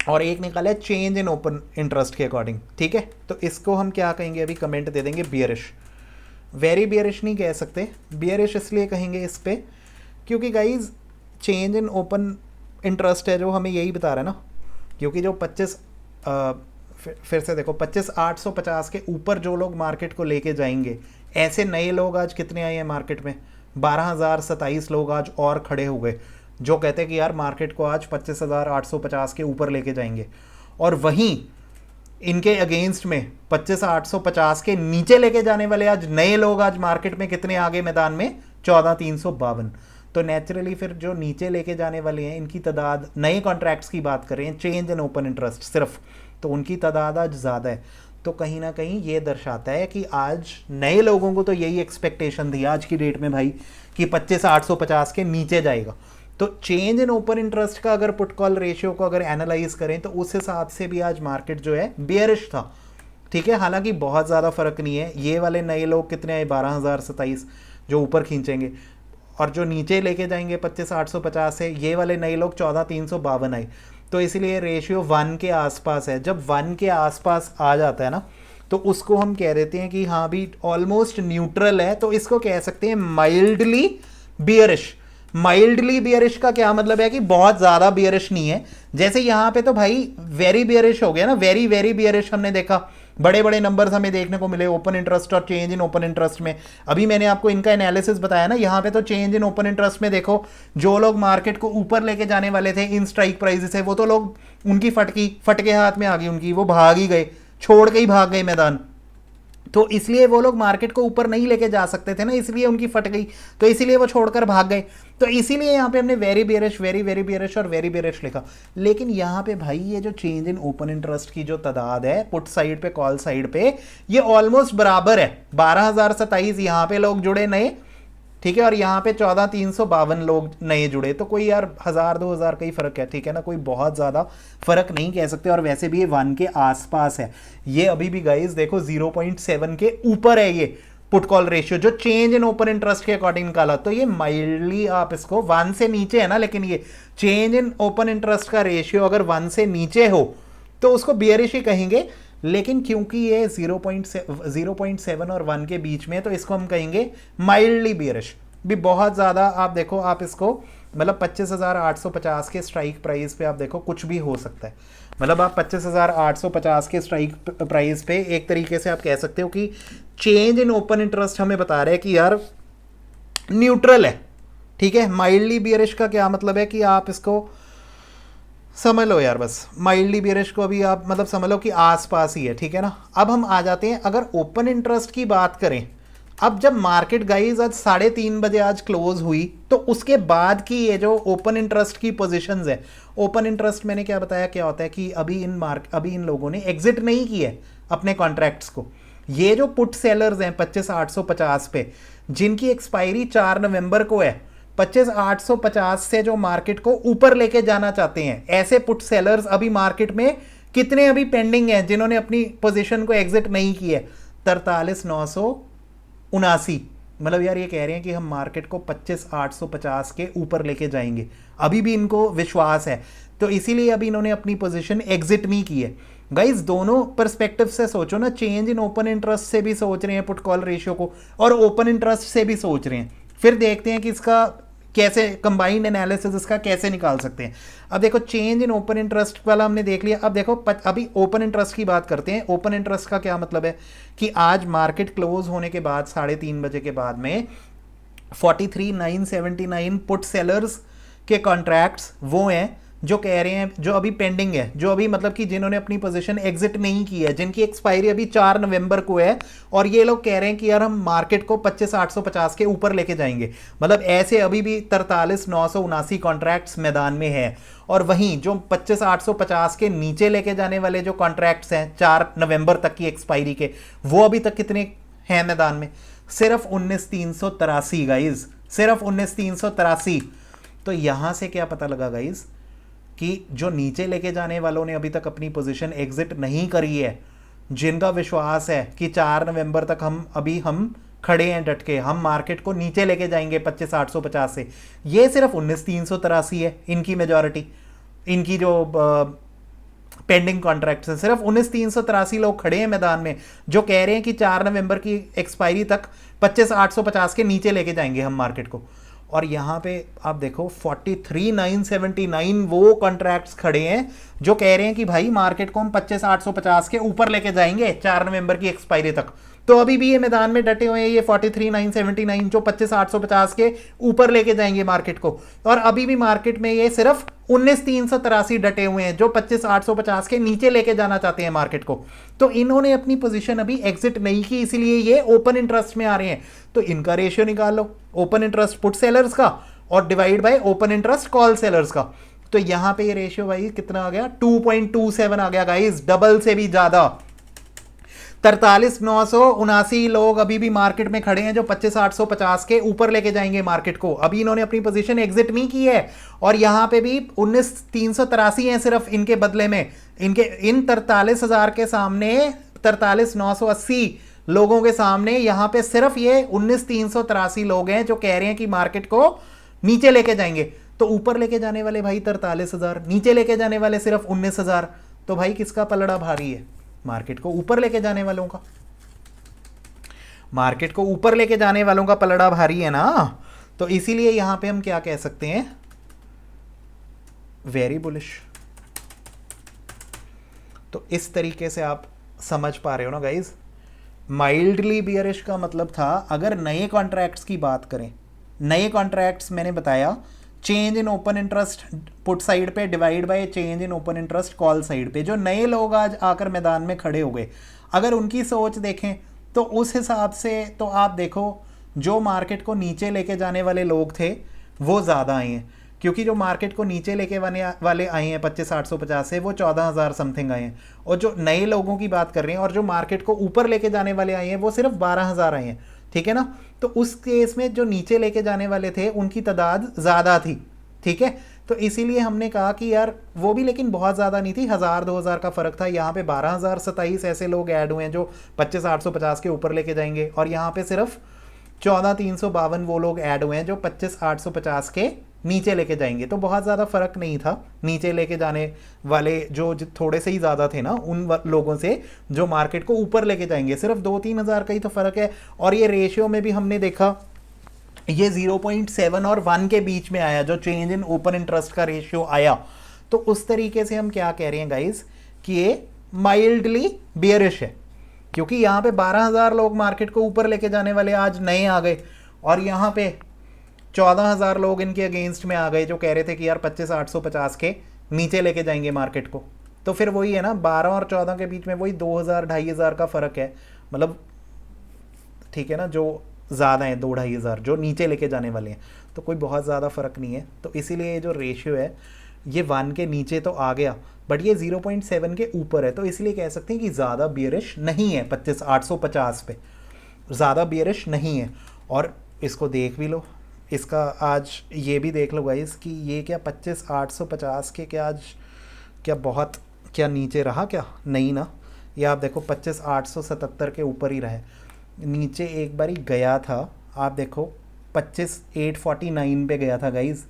और एक निकाला है चेंज इन ओपन इंटरेस्ट के अकॉर्डिंग, ठीक है। तो इसको हम क्या कहेंगे? अभी कमेंट दे देंगे बियरिश। वेरी बियरिश नहीं कह सकते, बियरिश इसलिए कहेंगे इस पे क्योंकि guys change in open interest है जो हमें यही बता रहा है ना, क्योंकि जो 25 फिर से देखो 25,850 के ऊपर जो लोग मार्केट को लेके जाएंगे, ऐसे नए लोग आज कितने आए हैं मार्केट में? 12,027 लोग आज और खड़े हो गए जो कहते हैं कि यार मार्केट को आज 25,850 के ऊपर लेके जाएंगे। और वहीं इनके अगेंस्ट में 25,850 के नीचे लेके जाने वाले आज नए लोग आज मार्केट में कितने आगे मैदान में? 14,352। तो नेचुरली फिर जो नीचे लेके जाने वाले हैं इनकी तादाद, नए कॉन्ट्रैक्ट्स की बात कर रहे हैं चेंज इन ओपन इंटरेस्ट सिर्फ, तो उनकी तादाद आज ज़्यादा है। तो कहीं ना कहीं ये दर्शाता है कि आज नए लोगों को तो यही एक्सपेक्टेशन थी आज की डेट में भाई कि 25,850 के नीचे जाएगा। तो चेंज इन ओपन इंटरेस्ट का अगर पुट कॉल रेशियो को अगर एनालाइज करें तो उस हिसाब से भी आज मार्केट जो है बियरिश था, ठीक है। हालांकि बहुत ज़्यादा फर्क नहीं है, ये वाले नए लोग कितने आए? 12,027 जो ऊपर खींचेंगे, और जो नीचे लेके जाएंगे 25,850 से, ये वाले नए लोग 14,352 आए। तो इसीलिए रेशियो 1 के आसपास है। जब 1 के आसपास आ जाता है ना, तो उसको हम कह देते हैं कि हाँ भी ऑलमोस्ट न्यूट्रल है। तो इसको कह सकते हैं माइल्डली बियरिश। माइल्डली बियरिश का क्या मतलब है कि बहुत ज़्यादा बियरिश नहीं है। जैसे यहाँ पे तो भाई वेरी बियरिश हो गया ना, वेरी वेरी बियरिश हमने देखा, बड़े बड़े नंबर्स हमें देखने को मिले ओपन इंटरेस्ट और चेंज इन ओपन इंटरेस्ट में। अभी मैंने आपको इनका एनालिसिस बताया ना, यहाँ पे तो चेंज इन ओपन इंटरेस्ट में देखो जो लोग मार्केट को ऊपर लेके जाने वाले थे इन स्ट्राइक प्राइसेस से, वो तो लोग उनकी फटके हाथ में आ गई उनकी, वो भाग ही गए, छोड़ के ही भाग गए मैदान। तो इसलिए वो लोग मार्केट को ऊपर नहीं लेके जा सकते थे ना, इसलिए उनकी फट गई, तो इसीलिए वो छोड़कर भाग गए। तो इसीलिए यहाँ पे हमने very bearish, very very bearish और वेरी बियरिश लिखा। लेकिन यहाँ पे भाई ये जो चेंज इन ओपन इंटरेस्ट की जो तादाद है पुट साइड पे कॉल साइड पे, ये ऑलमोस्ट बराबर है। 12,027 यहाँ पे लोग जुड़े नए, ठीक है, और यहाँ पे 14,352 लोग नए जुड़े। तो कोई यार 1,000-2,000 का ही फर्क है, ठीक है ना, कोई बहुत ज़्यादा फर्क नहीं कह सकते। और वैसे भी ये 1 के आसपास है। ये अभी भी गाइस देखो 0.7 के ऊपर है ये पुट कॉल रेशियो जो चेंज इन ओपन इंटरेस्ट के अकॉर्डिंग निकाला। तो ये माइल्डली आप इसको 1 से नीचे है ना, लेकिन ये चेंज इन ओपन इंटरेस्ट का रेशियो अगर 1 से नीचे हो तो उसको बियरिश ही कहेंगे। लेकिन क्योंकि ये 0.7 और 1 के बीच में, तो इसको हम कहेंगे माइल्डली बियरिश। भी बहुत ज़्यादा आप देखो, आप इसको मतलब 25,850 के स्ट्राइक प्राइस पे आप देखो कुछ भी हो सकता है। मतलब आप 25,850 के स्ट्राइक प्राइस पे एक तरीके से आप कह सकते हो कि चेंज इन ओपन इंटरेस्ट हमें बता रहे हैं कि यार न्यूट्रल है, ठीक है। माइल्डली बियरिश का क्या मतलब है कि आप इसको समझ लो यार, बस माइल्डली बियरिश को अभी आप मतलब समझ लो कि आसपास ही है, ठीक है ना। अब हम आ जाते हैं अगर ओपन इंटरेस्ट की बात करें। अब जब मार्केट गाइज आज 3:30 बजे आज क्लोज हुई, तो उसके बाद की ये जो ओपन इंटरेस्ट की पोजीशंस है, ओपन इंटरेस्ट मैंने क्या बताया क्या होता है कि अभी इन लोगों ने एग्जिट नहीं किए अपने कॉन्ट्रैक्ट्स को। ये जो पुट सेलर्स हैं 25,850 पे, जिनकी एक्सपायरी 4 नवंबर को है, 25,850 से जो मार्केट को ऊपर लेके जाना चाहते हैं, ऐसे पुट सेलर्स अभी मार्केट में कितने अभी पेंडिंग हैं जिन्होंने अपनी पोजीशन को एग्जिट नहीं की है? 43,979। मतलब यार ये कह रहे हैं कि हम मार्केट को 25,850 के ऊपर लेके जाएंगे, अभी भी इनको विश्वास है, तो इसीलिए अभी इन्होंने अपनी पोजीशन एग्जिट नहीं की है। गाइज दोनों पर्सपेक्टिव से सोचो ना, चेंज इन ओपन इंटरेस्ट से भी सोच रहे हैं पुट कॉल रेशियो को, और ओपन इंटरेस्ट से भी सोच रहे हैं। फिर देखते हैं कि इसका कैसे कंबाइंड एनालिसिस इसका कैसे निकाल सकते हैं। अब देखो चेंज इन ओपन इंटरेस्ट वाला हमने देख लिया। अब देखो अभी ओपन इंटरेस्ट की बात करते हैं। ओपन इंटरेस्ट का क्या मतलब है कि आज मार्केट क्लोज होने के बाद 3:30 बजे के बाद में 43,979 पुट सेलर्स के कॉन्ट्रैक्ट्स वो हैं जो कह रहे हैं, जो अभी पेंडिंग है, जो अभी मतलब कि जिन्होंने अपनी पोजीशन एग्जिट नहीं की है, जिनकी एक्सपायरी अभी 4 नवंबर को है, और ये लोग कह रहे हैं कि यार हम मार्केट को 25,850 के ऊपर लेके जाएंगे। मतलब ऐसे अभी भी 43,979 कॉन्ट्रैक्ट्स मैदान में है। और वहीं जो 25,850 के नीचे लेके जाने वाले जो कॉन्ट्रैक्ट्स हैं 4 नवंबर तक की एक्सपायरी के, वो अभी तक कितने हैं मैदान में? सिर्फ 19,383 गाइज, सिर्फ 19,383। तो यहां से क्या पता लगा गाइज कि जो नीचे लेके जाने वालों ने अभी तक अपनी पोजीशन एग्जिट नहीं करी है, जिनका विश्वास है कि 4 नवंबर तक हम खड़े हैं डट के, हम मार्केट को नीचे लेके जाएंगे 25,850 से, ये सिर्फ 19,383 है इनकी मेजॉरिटी। इनकी जो पेंडिंग कॉन्ट्रैक्ट्स है, सिर्फ 19,383 लोग खड़े हैं मैदान में जो कह रहे हैं कि 4 नवंबर की एक्सपायरी तक 25,850 के नीचे लेके जाएंगे हम मार्केट को। और यहाँ पे आप देखो 43,979 वो कॉन्ट्रैक्ट्स खड़े हैं जो कह रहे हैं कि भाई मार्केट को हम 25,850 के ऊपर लेके जाएंगे 4 नवंबर की एक्सपायरी तक। तो अभी भी ये मैदान में डटे हुए हैं ये 43,979 जो 25,850 के ऊपर लेके जाएंगे मार्केट को। और अभी भी मार्केट में ये सिर्फ 19,383 डटे हुए हैं जो 25,850 के नीचे लेके जाना चाहते हैं मार्केट को। तो इन्होंने अपनी पोजीशन अभी एग्जिट नहीं की, इसीलिए ये ओपन इंटरेस्ट में आ रहे हैं। तो इनका रेशियो निकाल लो, ओपन इंटरेस्ट पुट सेलर्स का और divide by open interest call sellers का। तो यहां पे ये रेशियो भाई कितना आ गया? 2.27 आ गया गाइस, डबल से भी ज्यादा। 43,979 लोग अभी भी मार्केट में खड़े हैं जो 25,850 के ऊपर लेके जाएंगे मार्केट को। अभी इन्होंने अपनी पोजीशन एग्जिट नहीं की है, और यहां पे भी 19,383 हैं सिर्फ इनके बदले में। इनके इन 43,000 के सामने, 43,980 लोगों के सामने यहां पे सिर्फ ये 19,383 लोग हैं जो कह रहे हैं कि मार्केट को नीचे लेके जाएंगे। तो ऊपर लेके जाने वाले भाई 43,000, नीचे लेके जाने वाले सिर्फ 19,000। तो भाई किसका पलड़ा भारी है? मार्केट को ऊपर लेके जाने वालों का। मार्केट को ऊपर लेके जाने वालों का पलड़ा भारी है ना। तो इसीलिए यहां पे हम क्या कह सकते हैं? Very bullish. तो इस तरीके से आप समझ पा रहे हो ना गाइज। माइल्डली बियरिश का मतलब था अगर नए कॉन्ट्रैक्ट्स की बात करें, नए कॉन्ट्रैक्ट्स मैंने बताया change in open interest put side पे divide by change in open interest call side पे, जो नए लोग आज आकर मैदान में खड़े हो गए, अगर उनकी सोच देखें तो उस हिसाब से तो आप देखो जो मार्केट को नीचे लेके जाने वाले लोग थे वो ज़्यादा आए हैं, क्योंकि जो मार्केट को नीचे लेके वाले आए हैं 25,850 से वो 14,000 समथिंग आए हैं, और जो नए लोगों की बात कर रहे हैं और जो मार्केट को ऊपर लेके जाने वाले आए हैं वो सिर्फ 12,000 आए हैं, ठीक है ना। तो उस केस में जो नीचे लेके जाने वाले थे उनकी तादाद ज़्यादा थी, ठीक है। तो इसीलिए हमने कहा कि यार वो भी लेकिन बहुत ज़्यादा नहीं थी, 1,000-2,000 का फ़र्क था। यहाँ पे 12,027 ऐसे लोग ऐड हुए हैं जो 25,850 के ऊपर लेके जाएंगे, और यहाँ पे सिर्फ 14,352 वो लोग ऐड हुए हैं जो 25,850 के नीचे लेके जाएंगे। तो बहुत ज़्यादा फ़र्क नहीं था नीचे लेके जाने वाले जो थोड़े से ही ज़्यादा थे ना उन लोगों से जो मार्केट को ऊपर लेके जाएंगे, सिर्फ 2-3 हज़ार का ही तो फ़र्क है। और ये रेशियो में भी हमने देखा ये 0.7 और 1 के बीच में आया, जो चेंज इन ओपन इंटरेस्ट का रेशियो आया। तो उस तरीके से हम क्या कह रहे हैं गाइस कि ये माइल्डली बियरिश है, क्योंकि यहाँ पे 12,000 लोग मार्केट को ऊपर लेके जाने वाले आज नए आ गए, और यहाँ पे 14,000 लोग इनके अगेंस्ट में आ गए जो कह रहे थे कि यार 25,850 के नीचे लेके जाएंगे मार्केट को। तो फिर वही है ना, 12 और 14 के बीच में वही 2,000 2,500 का फ़र्क है, मतलब ठीक है ना, जो ज़्यादा है 2-2,500 जो नीचे लेके जाने वाले हैं, तो कोई बहुत ज़्यादा फ़र्क नहीं है। तो इसीलिए ये जो रेशियो है ये 1 के नीचे तो आ गया, बट ये 0.7 के ऊपर है, तो इसलिए कह सकते हैं कि ज़्यादा बियरिश नहीं है 25,850 पे, ज़्यादा बियरिश नहीं है। और इसको देख भी लो, इसका आज ये भी देख लो गाइस कि ये क्या 25,850 के क्या आज क्या बहुत क्या नीचे रहा क्या, नहीं ना, ये आप देखो 25,877 के ऊपर ही रहे। नीचे एक बारी गया था, आप देखो 25,849 पे गया था गाइस,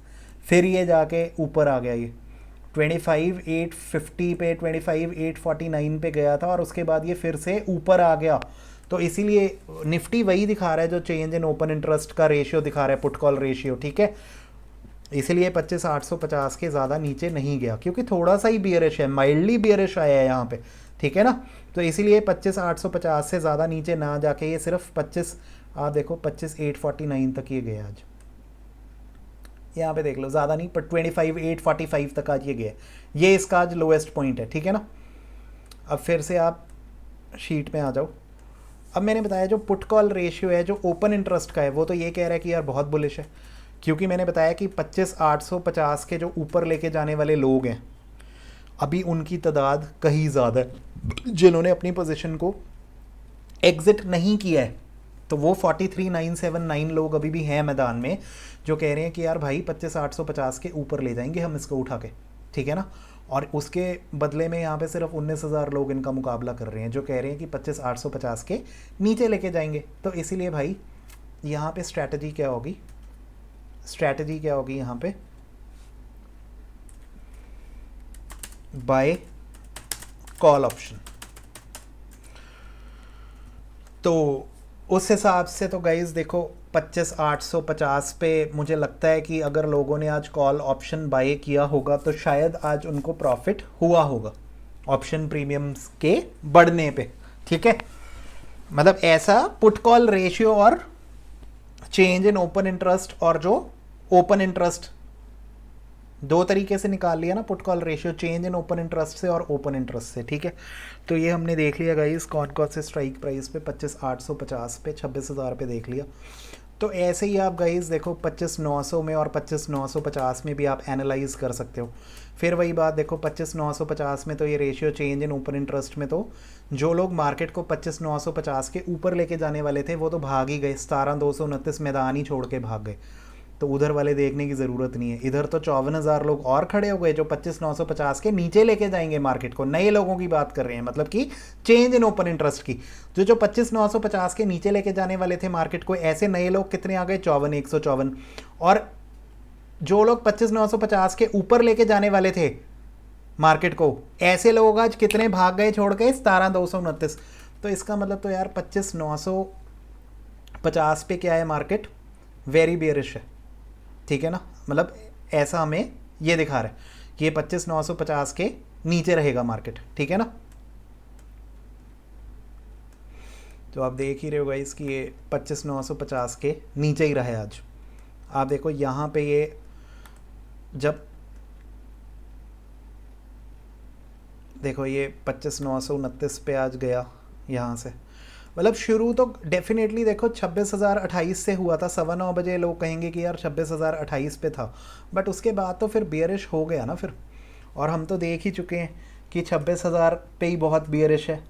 फिर ये जाके ऊपर आ गया, ये 25,850 पे 25,849 पे गया था और उसके बाद ये फिर से ऊपर आ गया। तो इसीलिए निफ्टी वही दिखा रहा है जो चेंज इन ओपन इंटरेस्ट का रेशियो दिखा रहा है, पुट कॉल रेशियो, ठीक है। इसीलिए 25,850 के ज़्यादा नीचे नहीं गया, क्योंकि थोड़ा सा ही बियरिश है, माइल्डली बियरिश आया है यहाँ पे, ठीक है ना। तो इसीलिए 25,850 से ज़्यादा नीचे ना जाके ये सिर्फ 25, आप देखो 25,849 तक ये गया आज, यहाँ पे देख लो, ज़्यादा नहीं पर 25,845 तक आज ये गया, ये इसका आज लोएस्ट पॉइंट है, ठीक है ना। अब फिर से आप शीट में आ जाओ। अब मैंने बताया जो पुट कॉल रेशियो है जो ओपन इंटरेस्ट का है, वो तो ये कह रहा है कि यार बहुत बुलिश है, क्योंकि मैंने बताया कि 25,850 के जो ऊपर लेके जाने वाले लोग हैं अभी उनकी तादाद कहीं ज़्यादा है जिन्होंने अपनी पोजीशन को एग्ज़िट नहीं किया है। तो वो 43,979 लोग अभी भी हैं मैदान में जो कह रहे हैं कि यार भाई 25,850 के ऊपर ले जाएंगे हम इसको उठा के, ठीक है ना। और उसके बदले में यहाँ पे सिर्फ 19,000 लोग इनका मुकाबला कर रहे हैं जो कह रहे हैं कि 25,850 के नीचे लेके जाएंगे। तो इसीलिए भाई यहाँ पे स्ट्रैटेजी क्या होगी, स्ट्रैटेजी क्या होगी यहाँ पे, बाय कॉल ऑप्शन। तो उस हिसाब से तो गाइज देखो 25,850 पे मुझे लगता है कि अगर लोगों ने आज कॉल ऑप्शन बाय किया होगा तो शायद आज उनको प्रॉफिट हुआ होगा ऑप्शन प्रीमियम्स के बढ़ने पे, ठीक है। मतलब ऐसा पुट कॉल रेशियो और चेंज इन ओपन इंटरेस्ट, और जो ओपन इंटरेस्ट दो तरीके से निकाल लिया ना put call ratio, change in open interest से और ओपन इंटरेस्ट से, ठीक है। तो ये हमने देख लिया गाइस कौन कौन से स्ट्राइक प्राइस पे 25,850 पे 26,000 पे देख लिया। तो ऐसे ही आप गाइस देखो 25,900 में और 25,950 में भी आप एनालाइज कर सकते हो। फिर वही बात देखो 25,950 में तो ये ratio change in open interest में तो जो लोग मार्केट को 25,950 के ऊपर लेके जाने वाले थे वो तो भाग ही गए, 17,229 मैदान ही छोड़ के भाग गए। तो उधर वाले देखने की ज़रूरत नहीं है, इधर तो 54,000 लोग और खड़े हो गए जो 25,950 के नीचे लेके जाएंगे मार्केट को। नए लोगों की बात कर रहे हैं, मतलब कि चेंज इन ओपन इंटरेस्ट की, जो 25,950 के नीचे लेके जाने वाले थे मार्केट को, ऐसे नए लोग कितने आ गए 54,154। और जो लोग 25,950 के ऊपर लेके जाने वाले थे मार्केट को, ऐसे लोग आज कितने भाग गए छोड़ के 17,229। तो इसका मतलब तो यार 25,950 पे क्या है मार्केट, वेरी बियरिश है, ठीक है ना। मतलब ऐसा हमें ये दिखा रहा है कि ये 25,950 के नीचे रहेगा मार्केट, ठीक है ना। तो आप देख ही रहे हो गाइस कि ये 25,950 के नीचे ही रहे आज। आप देखो यहाँ पे ये जब देखो ये 25,929 पे आज गया यहाँ से, मतलब शुरू तो डेफिनेटली देखो 26,028 से हुआ था, 9:15 बजे लोग कहेंगे कि यार 26,028 पे था, बट उसके बाद तो फिर बियरिश हो गया ना फिर। और हम तो देख ही चुके हैं कि 26,000 पे ही बहुत बियरिश है।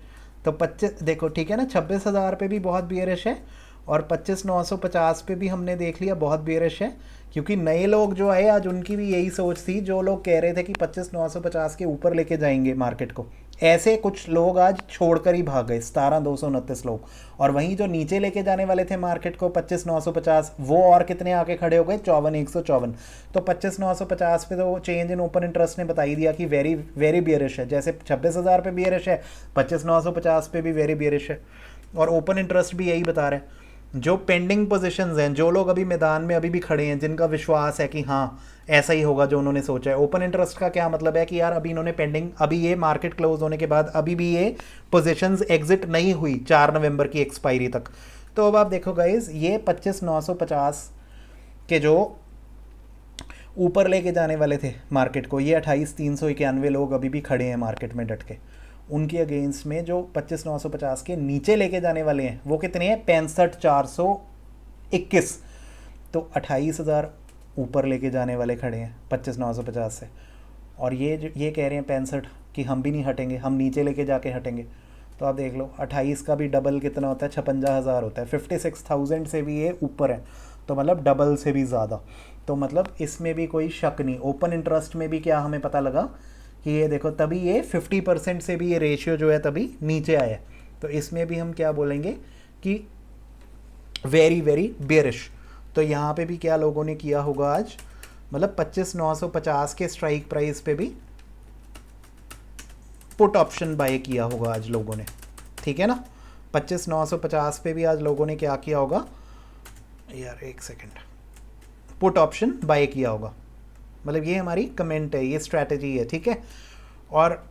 तो 25 देखो ठीक है ना, 26,000 पे भी बहुत बियरिश है और 25,950 पे भी हमने देख लिया बहुत बियरिश है, क्योंकि नए लोग जो आए आज उनकी भी यही सोच थी, जो लोग कह रहे थे कि 25,950 के ऊपर लेके जाएंगे मार्केट को, ऐसे कुछ लोग आज छोड़कर ही भाग गए 17,229 लोग। और वहीं जो नीचे लेके जाने वाले थे मार्केट को 25,950, वो और कितने आके खड़े हो गए 54,154। तो 25,950 पे तो चेंज इन ओपन इंटरेस्ट ने बता ही दिया कि वेरी वेरी बियरिश है, जैसे 26,000 पे बियरिश है 25,950 पे भी वेरी बियरिश है। और ओपन इंटरेस्ट भी यही बता रहे हैं, जो पेंडिंग पोजीशंस हैं, जो लोग अभी मैदान में अभी भी खड़े हैं, जिनका विश्वास है कि हाँ ऐसा ही होगा जो उन्होंने सोचा है। ओपन इंटरेस्ट का क्या मतलब है कि यार अभी इन्होंने पेंडिंग, अभी ये मार्केट क्लोज होने के बाद अभी भी ये पोजीशंस एग्जिट नहीं हुई 4 नवंबर की एक्सपायरी तक। तो अब आप देखो गाइज ये 25,950 के जो ऊपर लेके जाने वाले थे मार्केट को, ये 28,391 लोग अभी भी खड़े हैं मार्केट में डट के। उनके अगेंस्ट में जो 25,950 के नीचे लेके जाने वाले हैं वो कितने हैं? 65,421। तो 28,000 ऊपर लेके जाने वाले खड़े हैं 25,950 से, और ये कह रहे हैं 65 कि हम भी नहीं हटेंगे, हम नीचे लेके जाके हटेंगे। तो आप देख लो 28 का भी डबल कितना होता है? 56,000 होता है। 56,000 से भी ये ऊपर है, तो मतलब डबल से भी ज़्यादा। तो मतलब इसमें भी कोई शक नहीं। ओपन इंटरेस्ट में भी क्या हमें पता लगा कि ये देखो तभी ये 50% से भी ये रेशियो जो है तभी नीचे आया है। तो इसमें भी हम क्या बोलेंगे कि वेरी वेरी बेयरिश। तो यहाँ पे भी क्या लोगों ने किया होगा आज, मतलब 25,950 के स्ट्राइक प्राइस पे भी पुट ऑप्शन बाय किया होगा आज लोगों ने, ठीक है ना। 25,950 पे भी आज लोगों ने क्या किया होगा यार, एक सेकंड, पुट ऑप्शन बाय किया होगा। मतलब ये हमारी कमेंट है, ये स्ट्रैटेजी है, ठीक है। और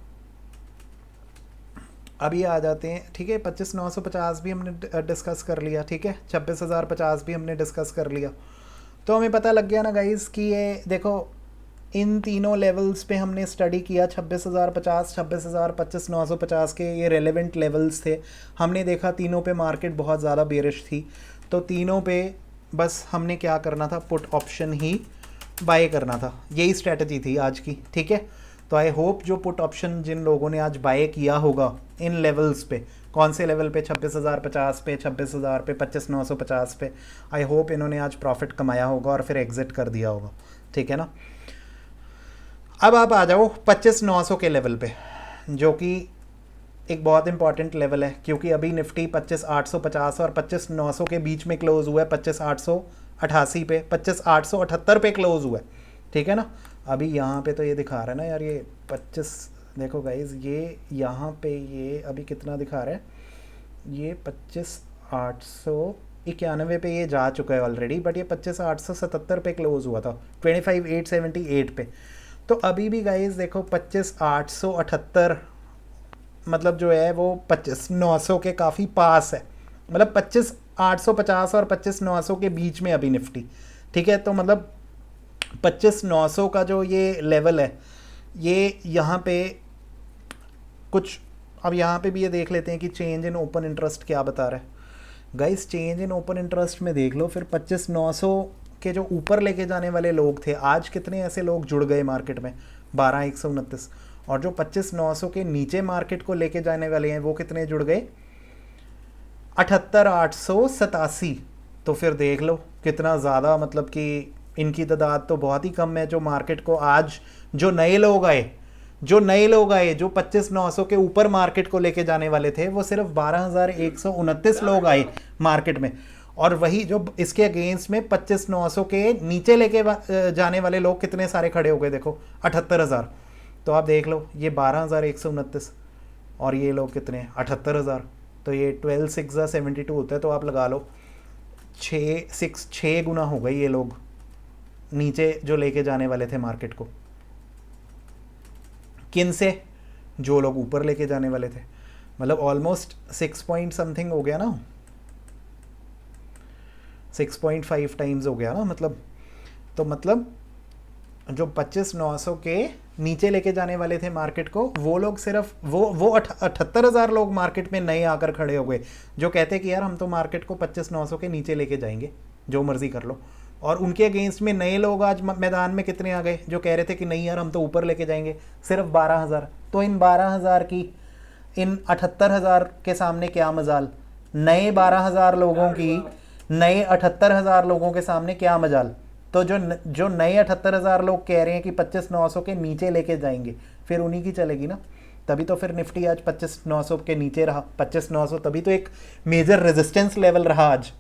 अभी आ जाते हैं, ठीक है। 25,950 भी हमने डिस्कस कर लिया, ठीक है। 26,050 भी हमने डिस्कस कर लिया। तो हमें पता लग गया ना गाइस कि ये देखो इन तीनों लेवल्स पे हमने स्टडी किया। 26,050, 26,000, 25,950 के ये रेलेवेंट लेवल्स थे। हमने देखा तीनों पे मार्केट बहुत ज़्यादा बेरिश थी, तो तीनों पे बस हमने क्या करना था, पुट ऑप्शन ही बाय करना था। यही स्ट्रैटेजी थी आज की, ठीक है। तो आई होप जो पुट ऑप्शन जिन लोगों ने आज बाय किया होगा इन लेवल्स पे, कौन से लेवल पे, 26,050 पे, 26,000 पे, 25,950 पे, आई होप इन्होंने आज प्रॉफिट कमाया होगा और फिर एग्जिट कर दिया होगा, ठीक है ना। अब आप आ जाओ 25,900 के लेवल पे, जो कि एक बहुत इंपॉर्टेंट लेवल है, क्योंकि अभी निफ्टी 25,850 और 25,900 के बीच में क्लोज हुआ है। 25,888 पे, 25,878 पे क्लोज हुआ है, ठीक है ना। अभी यहाँ पे तो ये दिखा रहा है ना यार, ये 25, देखो गाइज ये यहाँ पे ये अभी कितना दिखा रहा है, ये 25,891 पे ये जा चुका है ऑलरेडी, बट ये 25,877 पे क्लोज हुआ था, 25,878 पे। तो अभी भी गाइज देखो 25,878 मतलब जो है वो 25,900 के काफ़ी पास है। मतलब 25,850 और 25,900 के बीच में अभी निफ्टी, ठीक है। तो मतलब 25,900 का जो ये लेवल है, ये यहाँ पे कुछ, अब यहाँ पे भी ये देख लेते हैं कि चेंज इन ओपन इंटरेस्ट क्या बता रहा है guys. Change in open interest में देख लो फिर 25,900 के जो ऊपर लेके जाने वाले लोग थे, आज कितने ऐसे लोग जुड़ गए मार्केट में, 12,129। और जो 25,900 के नीचे मार्केट को लेके जाने वाले हैं वो कितने जुड़ गए, 78,887। तो फिर देख लो कितना ज़्यादा, मतलब कि इनकी तादाद तो बहुत ही कम है। जो मार्केट को आज जो नए लोग आए जो 25,900 के ऊपर मार्केट को लेके जाने वाले थे, वो सिर्फ 12,129 लोग आए मार्केट में। और वही जो इसके अगेंस्ट में 25,900 के नीचे लेके जाने वाले लोग कितने सारे खड़े हो गए, देखो 78,000। तो आप देख लो ये 12,129 और ये लोग कितने, 78,000। तो ये 12 6 72 होता है, तो आप लगा लो 6 गुना हो गए ये लोग नीचे जो लेके जाने वाले थे मार्केट को। किन से? जो लोग ऊपर लेके जाने वाले थे। मतलब ऑलमोस्ट 6 पॉइंट समथिंग हो गया ना, 6.5 टाइम्स हो गया ना मतलब। तो मतलब जो 25,900 के नीचे लेके जाने वाले थे मार्केट को, वो लोग सिर्फ वो 78,000 लोग मार्केट में नए आकर खड़े हो गए, जो कहते कि यार हम तो मार्केट को 25,900 के नीचे लेके जाएंगे, जो मर्जी कर लो। और उनके अगेंस्ट में नए लोग आज मैदान में कितने आ गए, जो कह रहे थे कि नहीं यार हम तो ऊपर लेके जाएंगे, सिर्फ 12,000। तो इन 12,000 की, इन 78,000 के सामने क्या मजाल, नए 12,000 लोगों की नए 78,000 लोगों के सामने क्या मजाल। तो जो नए 78,000 लोग कह रहे हैं कि 25,900 के नीचे लेके जाएंगे, फिर उन्हीं की चलेगी ना। तभी तो फिर निफ्टी आज 25,900 के नीचे रहा। 25,900 तभी तो एक मेजर रेजिस्टेंस लेवल रहा आज,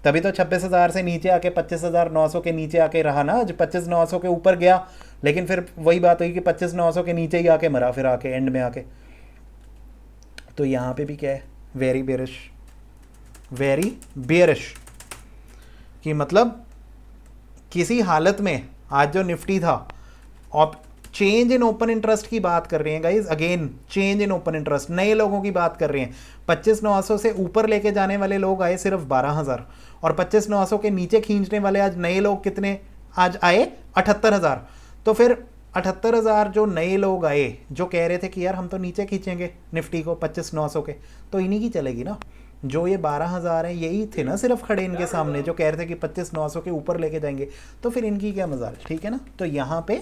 तभी तो 26,000 से नीचे आके 25,900 के नीचे आके रहा ना आज। 25,900 के ऊपर गया, लेकिन फिर वही बात हुई कि 25,900 के नीचे ही आके मरा, फिर आके एंड में आके। तो यहाँ पे भी क्या है, वेरी बेयरिश कि मतलब किसी हालत में आज जो निफ्टी था और चेंज इन ओपन इंटरेस्ट की बात कर रहे हैं guys, again change in open interest, नए लोगों की बात कर रहे हैं। 25,900 से ऊपर लेके जाने वाले लोग आए सिर्फ 12,000, और 25,900 के नीचे खींचने वाले आज नए लोग कितने आज आए 78,000। तो फिर 78,000 जो नए लोग आए जो कह रहे थे कि यार हम तो नीचे खींचेंगे निफ्टी को 25,900 के, तो इन्हीं की चलेगी ना। जो ये 12,000 हैं यही थे ना सिर्फ खड़े इनके सामने जो कह रहे थे कि 25,900 के ऊपर लेके जाएंगे, तो फिर इनकी क्या मजाल, ठीक है ना। तो यहाँ पे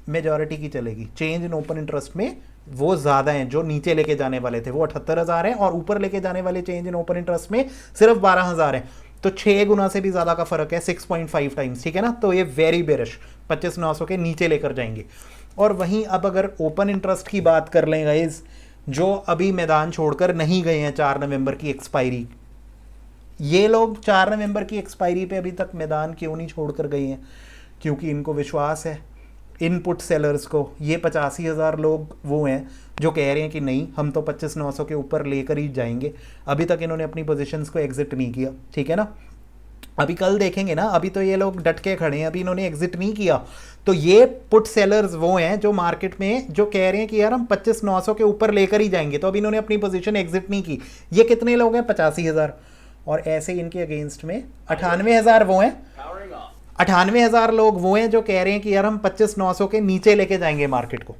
मेजॉरिटी की चलेगी। चेंज इन ओपन इंटरेस्ट में वो ज़्यादा हैं जो नीचे लेके जाने वाले थे, वो 78,000 हैं, और ऊपर लेके जाने वाले चेंज इन ओपन इंटरेस्ट में सिर्फ 12,000 हैं। तो 6 गुना से भी ज़्यादा का फर्क है, 6.5 टाइम्स, ठीक है ना। तो ये वेरी बेरिश 25,900 के नीचे लेकर जाएंगे। और वहीं अब अगर ओपन इंटरेस्ट की बात कर लें गाइज, जो अभी मैदान छोड़कर नहीं गए हैं 4 नवंबर की एक्सपायरी, ये लोग 4 नवंबर की एक्सपायरी पे अभी तक मैदान क्यों नहीं छोड़कर गए हैं? क्योंकि इनको विश्वास है इनपुट सेलर्स को, ये 85,000 लोग वो हैं जो कह रहे हैं कि नहीं हम तो 25,900 के ऊपर लेकर ही जाएंगे। अभी तक इन्होंने अपनी पोजीशंस को एग्जिट नहीं किया, ठीक है ना। अभी कल देखेंगे ना, अभी तो ये लोग डट के खड़े हैं, अभी इन्होंने एग्जिट नहीं किया। तो ये पुट सेलर्स वो हैं जो मार्केट में जो कह रहे हैं कि यार हम 25,900 के ऊपर लेकर ही जाएंगे, तो अभी इन्होंने अपनी पोजीशन एग्जिट नहीं की। ये कितने लोग हैं? 85,000। और ऐसे इनके अगेंस्ट में 98,000 वो हैं, 98,000 लोग वो हैं जो कह रहे हैं कि यार हम 25,900 के नीचे लेके जाएंगे मार्केट को।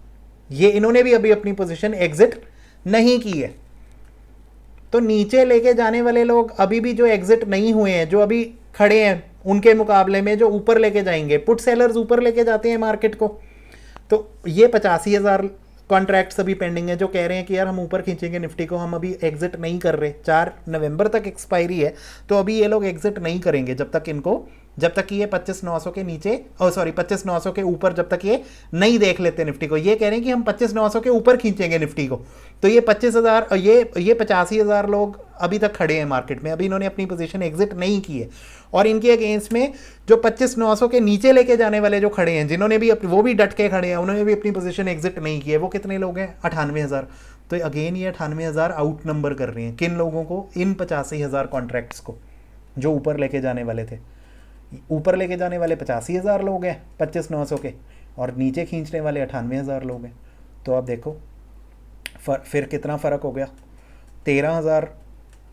ये इन्होंने भी अभी अपनी पोजीशन एग्जिट नहीं की है। तो नीचे लेके जाने वाले लोग अभी भी जो एग्जिट नहीं हुए हैं, जो अभी खड़े हैं, उनके मुकाबले में जो ऊपर लेके जाएंगे, पुट सेलर्स ऊपर लेके जाते हैं मार्केट को। तो ये 85,000 कॉन्ट्रैक्ट्स अभी पेंडिंग है जो कह रहे हैं कि यार हम ऊपर खींचेंगे निफ्टी को, हम अभी एग्जिट नहीं कर रहे। 4 नवंबर तक एक्सपायरी है, तो अभी ये लोग एग्जिट नहीं करेंगे जब तक ये 25,900 के नीचे 25,900 के ऊपर जब तक ये नहीं देख लेते निफ्टी को। ये कह रहे हैं कि हम 25,900 के ऊपर खींचेंगे निफ्टी को। तो ये 25,000 ये 85,000 लोग अभी तक खड़े हैं मार्केट में, अभी इन्होंने अपनी पोजीशन एग्जिट नहीं की है। और इनके अगेंस्ट में जो 25,900 के नीचे लेके जाने वाले जो खड़े हैं, जिन्होंने भी वो भी डट के खड़े हैं, उन्होंने भी अपनी पोजीशन एग्जिट नहीं की है, वो कितने लोग हैं? 98,000। तो अगेन ये 98,000 आउट नंबर कर रहे हैं किन लोगों को? इन 85,000 कॉन्ट्रैक्ट्स को जो ऊपर लेके जाने वाले थे। ऊपर लेके जाने वाले 85,000 लोग हैं 25,900 के, और नीचे खींचने वाले 98,000 लोग हैं। तो अब देखो फिर कितना फ़र्क हो गया, 13,000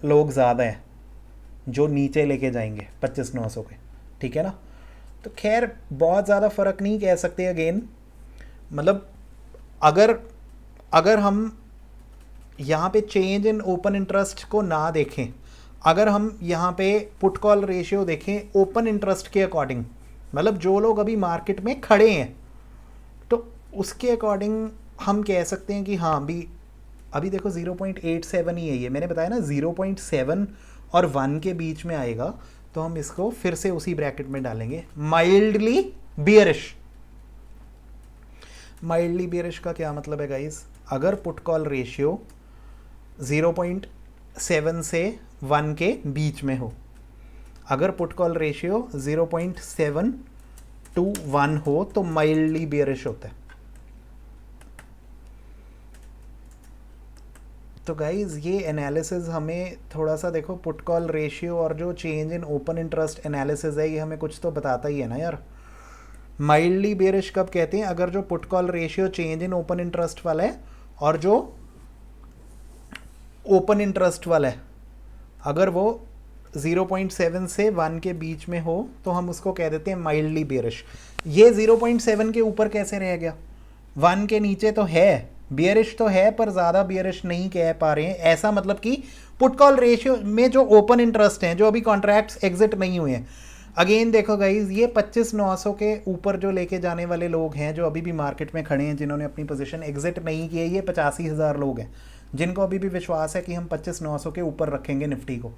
लोग ज़्यादा हैं जो नीचे लेके जाएंगे 25,900 के, ठीक है ना। तो खैर बहुत ज़्यादा फ़र्क नहीं कह सकते। अगेन मतलब अगर हम यहाँ पे चेंज इन ओपन इंटरेस्ट को ना देखें, अगर हम यहाँ पे पुट कॉल रेशियो देखें ओपन इंटरेस्ट के अकॉर्डिंग, मतलब जो लोग अभी मार्केट में खड़े हैं, तो उसके अकॉर्डिंग हम कह सकते हैं कि हाँ अभी देखो 0.87 ही है ये, मैंने बताया ना 0.7 और 1 के बीच में आएगा, तो हम इसको फिर से उसी ब्रैकेट में डालेंगे माइल्डली बियरिश। माइल्डली बियरिश का क्या मतलब है गाइस? अगर पुट कॉल रेशियो 0.7 से 1 के बीच में हो, अगर पुट कॉल रेशियो 0.7 to 1 हो तो माइल्डली बियरिश होता है। तो गाइज ये एनालिसिस हमें थोड़ा सा देखो, पुट कॉल रेशियो और जो change in open interest analysis है ये हमें कुछ तो बताता ही है ना यार। माइल्डली बेरिश कब कहते हैं? अगर जो put call ratio change in open interest वाला है और जो ओपन इंटरेस्ट वाला है, अगर वो 0.7 से 1 के बीच में हो तो हम उसको कह देते हैं माइल्डली बेरिश। ये 0.7 के ऊपर कैसे रह गया? 1 के नीचे तो है, बियरिश तो है पर ज़्यादा बियरिश नहीं कह पा रहे हैं। ऐसा मतलब कि पुट कॉल रेशियो में जो ओपन इंटरेस्ट हैं, जो अभी कॉन्ट्रैक्ट्स एग्जिट नहीं हुए हैं, अगेन देखो गाइज ये 25,900 के ऊपर जो लेके जाने वाले लोग हैं जो अभी भी मार्केट में खड़े हैं, जिन्होंने अपनी पोजीशन एग्जिट नहीं की है, ये 85,000 लोग हैं जिनको अभी भी विश्वास है कि हम 25,900 के ऊपर रखेंगे निफ्टी को।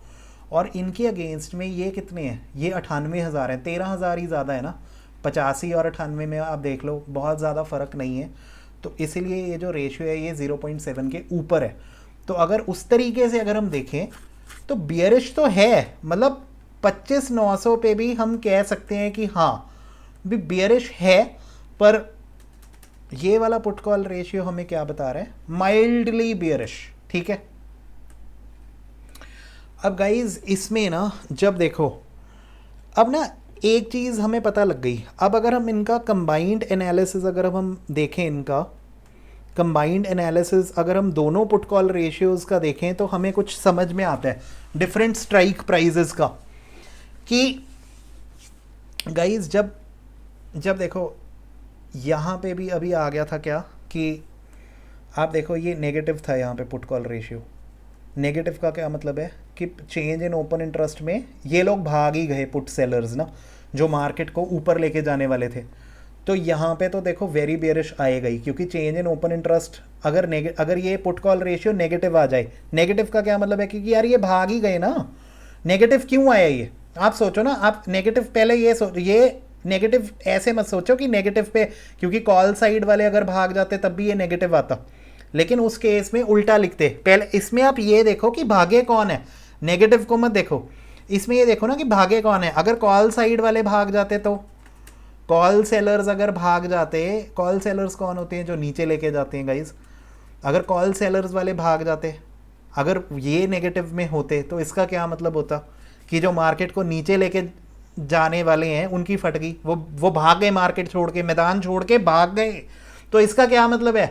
और इनके अगेंस्ट में ये कितने हैं? ये 98,000 हैं। 13,000 ही ज़्यादा है ना, 85 और 98 में आप देख लो बहुत ज़्यादा फ़र्क नहीं है। तो इसीलिए ये जो रेशियो है ये 0.7 के ऊपर है। तो अगर उस तरीके से अगर हम देखें तो बियरिश तो है, मतलब 25,900 पे भी हम कह सकते हैं कि हाँ भी बियरिश है, पर ये वाला पुट कॉल रेशियो हमें क्या बता रहा है? माइल्डली बियरिश, ठीक है। अब गाइज इसमें ना जब देखो, अब ना एक चीज़ हमें पता लग गई। अब अगर हम इनका कंबाइंड एनालिसिस अगर हम देखें, इनका कंबाइंड एनालिसिस अगर हम दोनों पुट कॉल रेशियोज़ का देखें तो हमें कुछ समझ में आता है डिफरेंट स्ट्राइक प्राइजेस का, कि गाइस जब जब देखो यहाँ पे भी अभी आ गया था क्या कि आप देखो ये नेगेटिव था यहाँ पे पुट कॉल रेशियो। नेगेटिव का क्या मतलब है कि चेंज इन ओपन इंटरेस्ट में ये लोग भाग ही गए पुट सेलर्स ना, जो मार्केट को ऊपर लेके जाने वाले थे। तो यहाँ पे तो देखो वेरी बेयरिश आएगा ही, क्योंकि चेंज इन ओपन इंटरेस्ट अगर ये पुट कॉल रेशियो नेगेटिव आ जाए, नेगेटिव का क्या मतलब है, क्योंकि यार ये भाग ही गए ना। नेगेटिव क्यों आया ये आप सोचो ना, आप नेगेटिव पहले ये नेगेटिव ऐसे मत सोचो कि नेगेटिव पे, क्योंकि कॉल साइड वाले अगर भाग जाते तब भी ये नेगेटिव आता, लेकिन उस केस में उल्टा लिखते। पहले इसमें आप ये देखो कि भागे कौन है, नेगेटिव को मत देखो, इसमें ये देखो ना कि भागे कौन है। अगर कॉल साइड वाले भाग जाते तो कॉल सेलर्स अगर भाग जाते, कॉल सेलर्स कौन होते हैं, जो नीचे लेके जाते हैं गाइज। अगर कॉल सेलर्स वाले भाग जाते, अगर ये नेगेटिव में होते, तो इसका क्या मतलब होता कि जो मार्केट को नीचे लेके जाने वाले हैं उनकी फट गई, वो भाग गए, मार्केट छोड़ के, मैदान छोड़ के भाग गए। तो इसका क्या मतलब है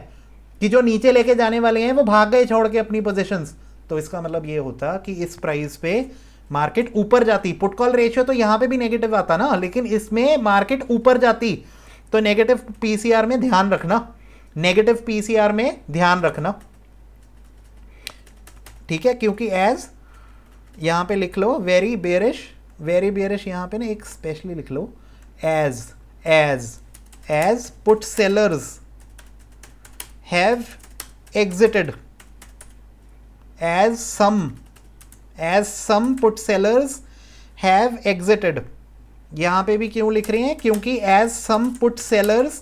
कि जो नीचे लेके जाने वाले हैं वो भाग गए छोड़ के अपनी पोजीशंस। तो इसका मतलब ये होता कि इस प्राइस पे मार्केट ऊपर जाती। पुट कॉल रेशियो तो यहां पे भी नेगेटिव आता ना, लेकिन इसमें मार्केट ऊपर जाती। तो नेगेटिव पीसीआर में ध्यान रखना, नेगेटिव पीसीआर में ध्यान रखना, ठीक है। क्योंकि एज यहां पे लिख लो वेरी बेयरिश यहां पे ना एक स्पेशली लिख लो, as put sellers have exited, as some put sellers have exited। यहां पे भी क्यों लिख रहे हैं, क्योंकि as some put sellers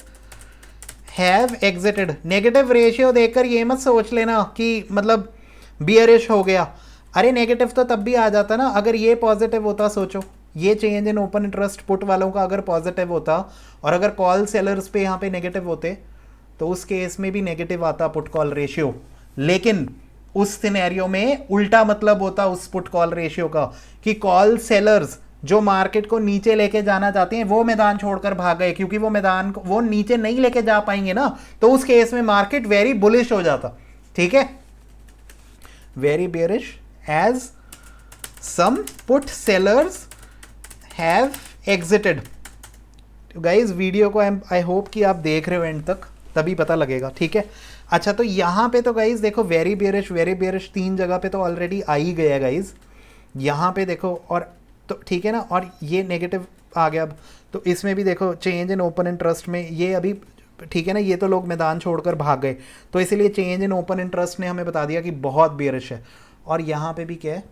have exited। Negative ratio देखकर ये मत सोच लेना कि मतलब बियरिश हो गया। अरे नेगेटिव तो तब भी आ जाता ना अगर ये पॉजिटिव होता। सोचो ये change in open interest put वालों का अगर पॉजिटिव होता और अगर कॉल सेलर्स पे यहाँ पे नेगेटिव होते, तो उस केस में भी नेगेटिव आता पुट कॉल रेशियो। लेकिन उस सिनेरियो में उल्टा मतलब होता उस पुट कॉल रेशियो का कि कॉल सेलर्स जो मार्केट को नीचे लेके जाना चाहते हैं वो मैदान छोड़कर भाग गए, क्योंकि वो मैदान को वो नीचे नहीं लेके जा पाएंगे ना। तो उस केस में मार्केट वेरी बुलिश हो जाता, ठीक है, very bearish as some put sellers have exited. Guys video को आई होप कि आप देख रहे हो एंड तक, तभी पता लगेगा, ठीक है। अच्छा तो यहाँ पे तो गाइज देखो वेरी बेयरिश 3 जगह पे तो ऑलरेडी आ ही गया गाइज। यहाँ पे देखो और तो ठीक है ना, और ये नेगेटिव आ गया। अब तो इसमें भी देखो चेंज इन ओपन इंटरेस्ट में ये अभी ठीक है ना, ये तो लोग मैदान छोड़कर भाग गए, तो इसीलिए चेंज इन ओपन इंटरेस्ट ने हमें बता दिया कि बहुत बेयरिश है। और यहाँ पे भी क्या है,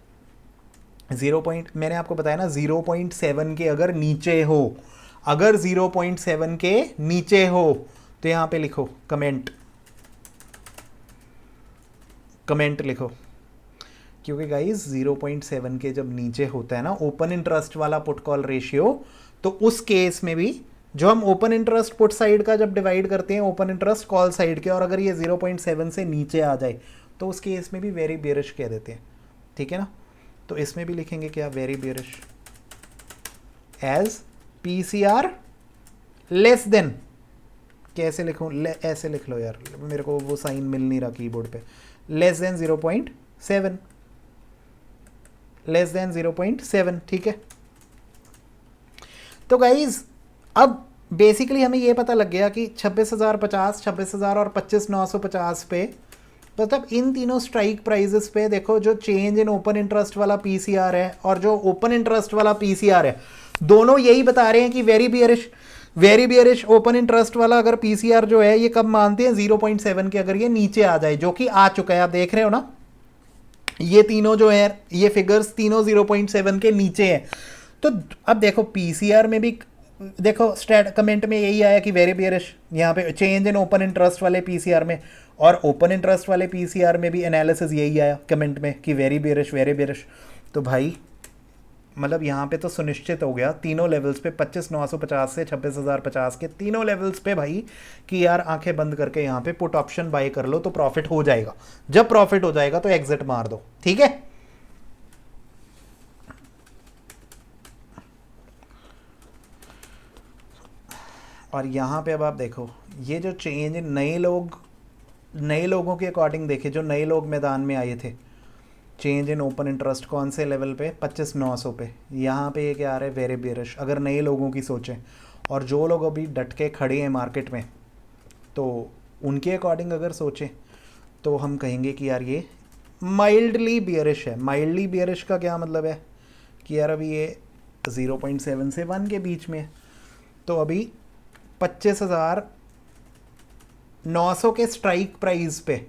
0 मैंने आपको बताया ना 0.7 के अगर नीचे हो, अगर 0.7 के नीचे हो तो यहाँ पे लिखो कमेंट लिखो, क्योंकि गाइस 0.7 के जब नीचे होता है ना ओपन इंटरेस्ट वाला पुट कॉल रेशियो, तो उस केस में भी जो हम ओपन इंटरेस्ट पुट साइड का जब डिवाइड करते हैं ओपन इंटरेस्ट कॉल साइड के, और अगर ये 0.7 से नीचे आ जाए तो उस केस में भी वेरी बेयरिश कह देते हैं, ठीक है ना। तो इसमें भी लिखेंगे क्या, very bearish as PCR less than, कैसे लिखूं, ऐसे लिख लो यार, मेरे को वो साइन मिल नहीं रहा कीबोर्ड पे, लेस देन 0.7, लेस देन 0.7, ठीक है। तो गाइज अब बेसिकली हमें ये पता लग गया कि 26,050, 26,000 और 25,950 पे, मतलब इन तीनों स्ट्राइक प्राइजेस पे देखो जो चेंज इन ओपन इंटरेस्ट वाला पीसीआर है और जो ओपन इंटरेस्ट वाला पीसीआर है, दोनों यही बता रहे हैं कि वेरी बियरिश ओपन इंटरेस्ट वाला अगर पीसीआर जो है ये कब मानते हैं 0.7 के अगर ये नीचे आ जाए, जो कि आ चुका है, आप देख रहे हो ना ये तीनों जो है ये फिगर्स तीनों 0.7 के नीचे हैं। तो अब देखो पीसीआर में भी देखो स्टैट कमेंट में यही आया कि वेरी बियरिश यहाँ पे चेंज इन ओपन इंटरेस्ट वाले पीसीआर में, और ओपन इंटरेस्ट वाले पीसीआर में भी एनालिसिस यही आया कमेंट में कि वेरी बियरिश। तो भाई मतलब यहाँ पे तो सुनिश्चित हो गया तीनों लेवल्स पे 25,950 से 26,050 के तीनों लेवल्स पे भाई कि यार आंखें बंद करके यहाँ पे पुट ऑप्शन बाय कर लो तो प्रॉफिट हो जाएगा। जब प्रॉफिट हो जाएगा तो एग्जिट मार दो, ठीक है। और यहाँ पे अब आप देखो ये जो चेंज नए लोगों के अकॉर्डिंग देखे, जो नए लोग मैदान में आए थे, चेंज इन ओपन इंटरेस्ट कौन से लेवल पे, 25,900 पे। यहाँ पे ये क्या आ रहा है, वेरी बेरिश अगर नए लोगों की सोचें। और जो लोग अभी डट के खड़े हैं मार्केट में, तो उनके अकॉर्डिंग अगर सोचें तो हम कहेंगे कि यार ये माइल्डली बियरिश है। माइल्डली बियरिश का क्या मतलब है कि यार अभी ये 0.7 से 1 के बीच में है। तो अभी 25,900 के स्ट्राइक प्राइस पे,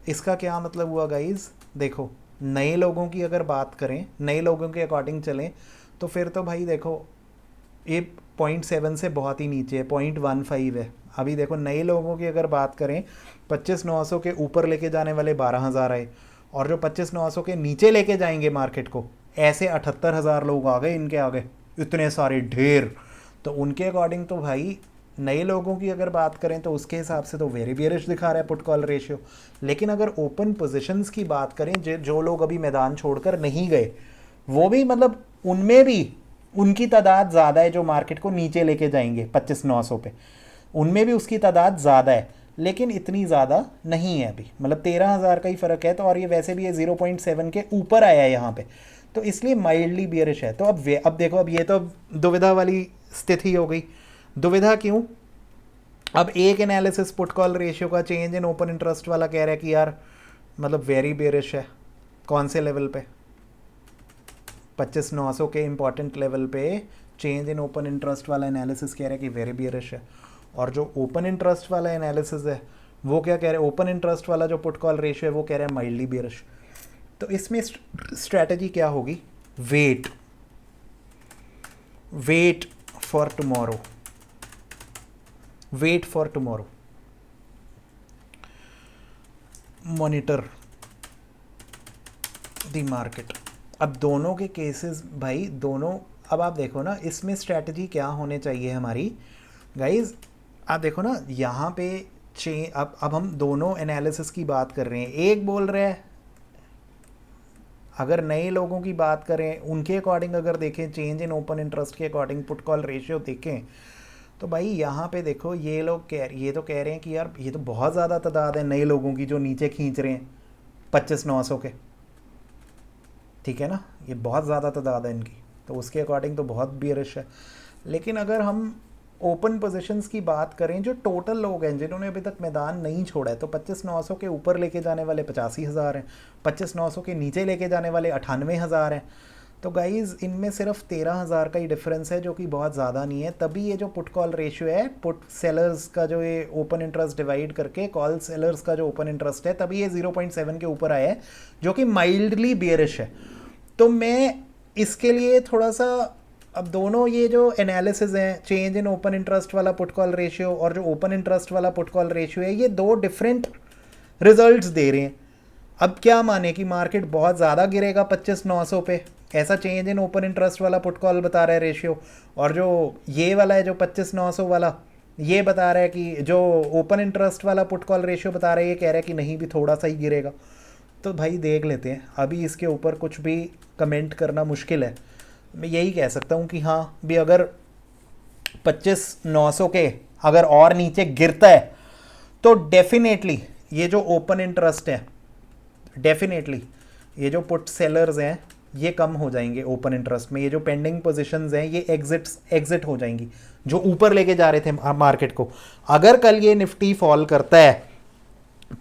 इसका क्या मतलब हुआ गाइज, देखो नए लोगों की अगर बात करें, नए लोगों के अकॉर्डिंग चलें, तो फिर तो भाई देखो ये 0.7 से बहुत ही नीचे है, 0.15 है। अभी देखो नए लोगों की अगर बात करें, 25,900 के ऊपर लेके जाने वाले 12,000 आए, और जो 25,900 के नीचे लेके जाएंगे मार्केट को, ऐसे 78,000 लोग आ गए इनके आगे, इतने सारे ढेर। तो उनके अकॉर्डिंग तो भाई नए लोगों की अगर बात करें तो उसके हिसाब से तो वेरी बियरिश दिखा रहा है पुट कॉल रेशियो। लेकिन अगर ओपन पोजीशंस की बात करें, जो लोग अभी मैदान छोड़कर नहीं गए, वो भी मतलब उनमें भी उनकी तादाद ज़्यादा है जो मार्केट को नीचे लेके जाएंगे 25,900 पे, उनमें भी उसकी तादाद ज़्यादा है, लेकिन इतनी ज़्यादा नहीं है अभी, मतलब 13,000 का ही फ़र्क है। तो और ये वैसे भी ये 0.7 के ऊपर आया है यहाँ पे, तो इसलिए माइल्डली बियरिश है। तो अब देखो, अब ये तो दुविधा वाली स्थिति हो गई। दुविधा क्यों, अब एक एनालिसिस पुट कॉल रेशियो का चेंज इन ओपन इंटरेस्ट वाला कह रहा है कि यार मतलब वेरी बेरिश है, कौन से लेवल पे, 25,900 के इंपॉर्टेंट लेवल पे चेंज इन ओपन इंटरेस्ट वाला एनालिसिस कह रहा है कि वेरी बियरिश है। और जो ओपन इंटरेस्ट वाला एनालिसिस है वो क्या कह रहा है, ओपन इंटरेस्ट वाला जो पुट कॉल रेशियो है वो कह रहा है माइल्डली बियरिश। तो इसमें स्ट्रैटेजी क्या होगी, wait for tomorrow, wait for tomorrow, monitor the market. अब दोनों के केसेस भाई दोनों, अब आप देखो ना इसमें स्ट्रैटेजी क्या होने चाहिए हमारी गाइज। आप देखो ना यहाँ पे अब हम दोनों एनालिसिस की बात कर रहे हैं। एक बोल रहे हैं, अगर नए लोगों की बात करें उनके अकॉर्डिंग अगर देखें, चेंज इन ओपन इंटरेस्ट के अकॉर्डिंग पुट कॉल रेशियो देखें, तो भाई यहाँ पे देखो ये तो कह रहे हैं कि यार ये तो बहुत ज़्यादा तादाद है नए लोगों की जो नीचे खींच रहे हैं 25,900 के, ठीक है ना, ये बहुत ज़्यादा तादाद है इनकी, तो उसके अकॉर्डिंग तो बहुत बियरिश है। लेकिन अगर हम ओपन पोजीशंस की बात करें, जो टोटल लोग हैं जिन्होंने अभी तक मैदान नहीं छोड़ा है, तो 25,900 के ऊपर लेके जाने वाले 85,000 हैं, 25,900 के नीचे लेके जाने वाले 98,000 हैं। तो गाइज़ इनमें सिर्फ 13,000 का ही डिफरेंस है, जो कि बहुत ज़्यादा नहीं है। तभी ये जो पुट कॉल रेशियो है, पुट सेलर्स का जो ये ओपन इंटरेस्ट डिवाइड करके कॉल सेलर्स का जो ओपन इंटरेस्ट है, तभी ये 0.7 के ऊपर आया है, जो कि माइल्डली बियरिश है। तो मैं इसके लिए थोड़ा सा, अब दोनों ये जो एनालिसिस हैं, चेंज इन ओपन इंटरेस्ट वाला पुट कॉल रेशियो और जो ओपन इंटरेस्ट वाला पुट कॉल रेशियो है, ये दो डिफरेंट रिजल्ट्स दे रहे हैं। अब क्या माने कि मार्केट बहुत ज़्यादा गिरेगा 25,900 पे, ऐसा चेंज इन ओपन इंटरेस्ट वाला पुट कॉल बता रहा है रेशियो, और जो ये वाला है जो 25,900 वाला, ये बता रहा है कि जो ओपन इंटरेस्ट वाला पुट कॉल रेशियो बता रहा है, ये कह रहा है कि नहीं भी थोड़ा सा ही गिरेगा। तो भाई देख लेते हैं, अभी इसके ऊपर कुछ भी कमेंट करना मुश्किल है। मैं यही कह सकता हूँ कि हाँ भी अगर 25,900 के अगर और नीचे गिरता है तो डेफिनेटली ये जो ओपन इंटरेस्ट है, डेफिनेटली ये जो पुट सेलर्स हैं ये कम हो जाएंगे ओपन इंटरेस्ट में। ये जो पेंडिंग पोजीशंस हैं ये एग्जिट हो जाएंगी, जो ऊपर लेके जा रहे थे मार्केट को। अगर कल ये निफ्टी फॉल करता है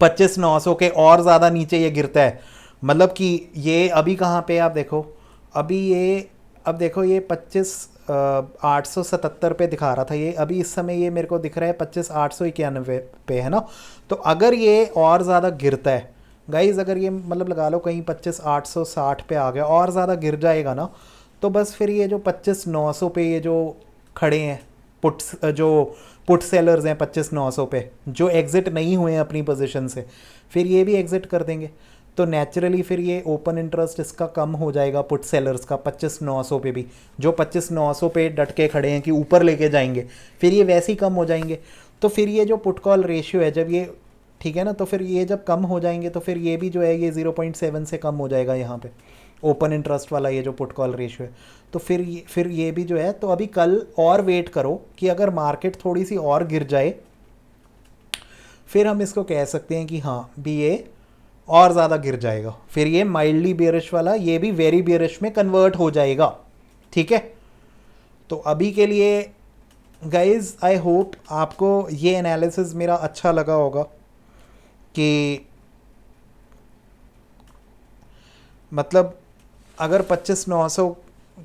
25,900 के और ज़्यादा नीचे ये गिरता है, मतलब कि ये अभी कहाँ पे आप देखो, अभी ये अब देखो ये 25,877 पे दिखा रहा था, ये अभी इस समय ये मेरे को दिख रहा है 25,891 पे है ना। तो अगर ये और ज़्यादा गिरता है गाइज, अगर ये मतलब लगा लो कहीं 25,860 पे आ गया, और ज़्यादा गिर जाएगा ना, तो बस फिर ये जो 25,900 पे ये जो खड़े हैं पुट सेलर्स हैं 25,900 पे, जो एग्ज़िट नहीं हुए हैं अपनी पोजीशन से, फिर ये भी एग्ज़िट कर देंगे। तो नेचुरली फिर ये ओपन इंटरेस्ट इसका कम हो जाएगा पुट सेलर्स का 25,900 पे भी, जो 25,900 पे डट के खड़े हैं कि ऊपर लेके जाएंगे, फिर ये वैसे ही कम हो जाएंगे। तो फिर ये जो पुट कॉल रेशियो है जब ये, ठीक है ना, तो फिर ये जब कम हो जाएंगे तो फिर ये भी जो है ये 0.7 से कम हो जाएगा यहाँ पे। ओपन इंटरेस्ट वाला ये जो पुट कॉल रेशियो है। तो फिर ये भी जो है, तो अभी कल और वेट करो कि अगर मार्केट थोड़ी सी और गिर जाए फिर हम इसको कह सकते हैं कि हाँ भी ये और ज़्यादा गिर जाएगा, फिर ये माइल्डली बेयरिश वाला ये भी वेरी बेयरिश में कन्वर्ट हो जाएगा। ठीक है, तो अभी के लिए गाइज आई होप आपको ये एनालिसिस मेरा अच्छा लगा होगा कि मतलब अगर 25,900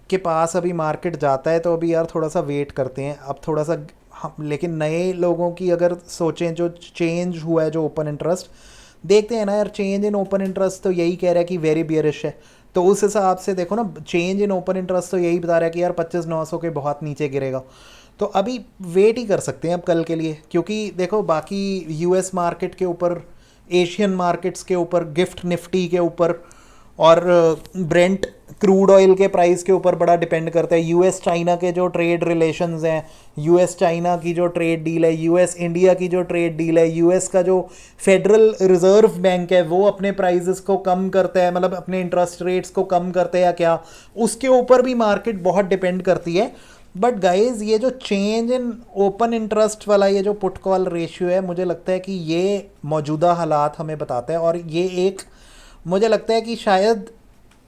के पास अभी मार्केट जाता है तो अभी यार थोड़ा सा वेट करते हैं अब थोड़ा सा हम। लेकिन नए लोगों की अगर सोचें, जो चेंज हुआ है जो ओपन इंटरेस्ट देखते हैं ना यार, चेंज इन ओपन इंटरेस्ट तो यही कह रहा है कि वेरी बियरिश है। तो उस हिसाब से देखो ना, चेंज इन ओपन इंटरेस्ट तो यही बता रहा है कि यार 25,900 के बहुत नीचे गिरेगा। तो अभी वेट ही कर सकते हैं अब कल के लिए, क्योंकि देखो बाकी यूएस मार्केट के ऊपर, एशियन मार्केट्स के ऊपर, गिफ्ट निफ्टी के ऊपर और ब्रेंट क्रूड ऑयल के प्राइस के ऊपर बड़ा डिपेंड करता है। यूएस चाइना के जो ट्रेड रिलेशंस हैं, यूएस चाइना की जो ट्रेड डील है, यूएस इंडिया की जो ट्रेड डील है, यूएस का जो फेडरल रिजर्व बैंक है वो अपने प्राइजेस को कम करता है, मतलब अपने इंटरेस्ट रेट्स को कम करता है या क्या, उसके ऊपर भी मार्केट बहुत डिपेंड करती है। बट गाइज ये जो चेंज इन ओपन इंटरेस्ट वाला ये जो पुट कॉल रेशियो है, मुझे लगता है कि ये मौजूदा हालात हमें बताता है। और ये एक मुझे लगता है कि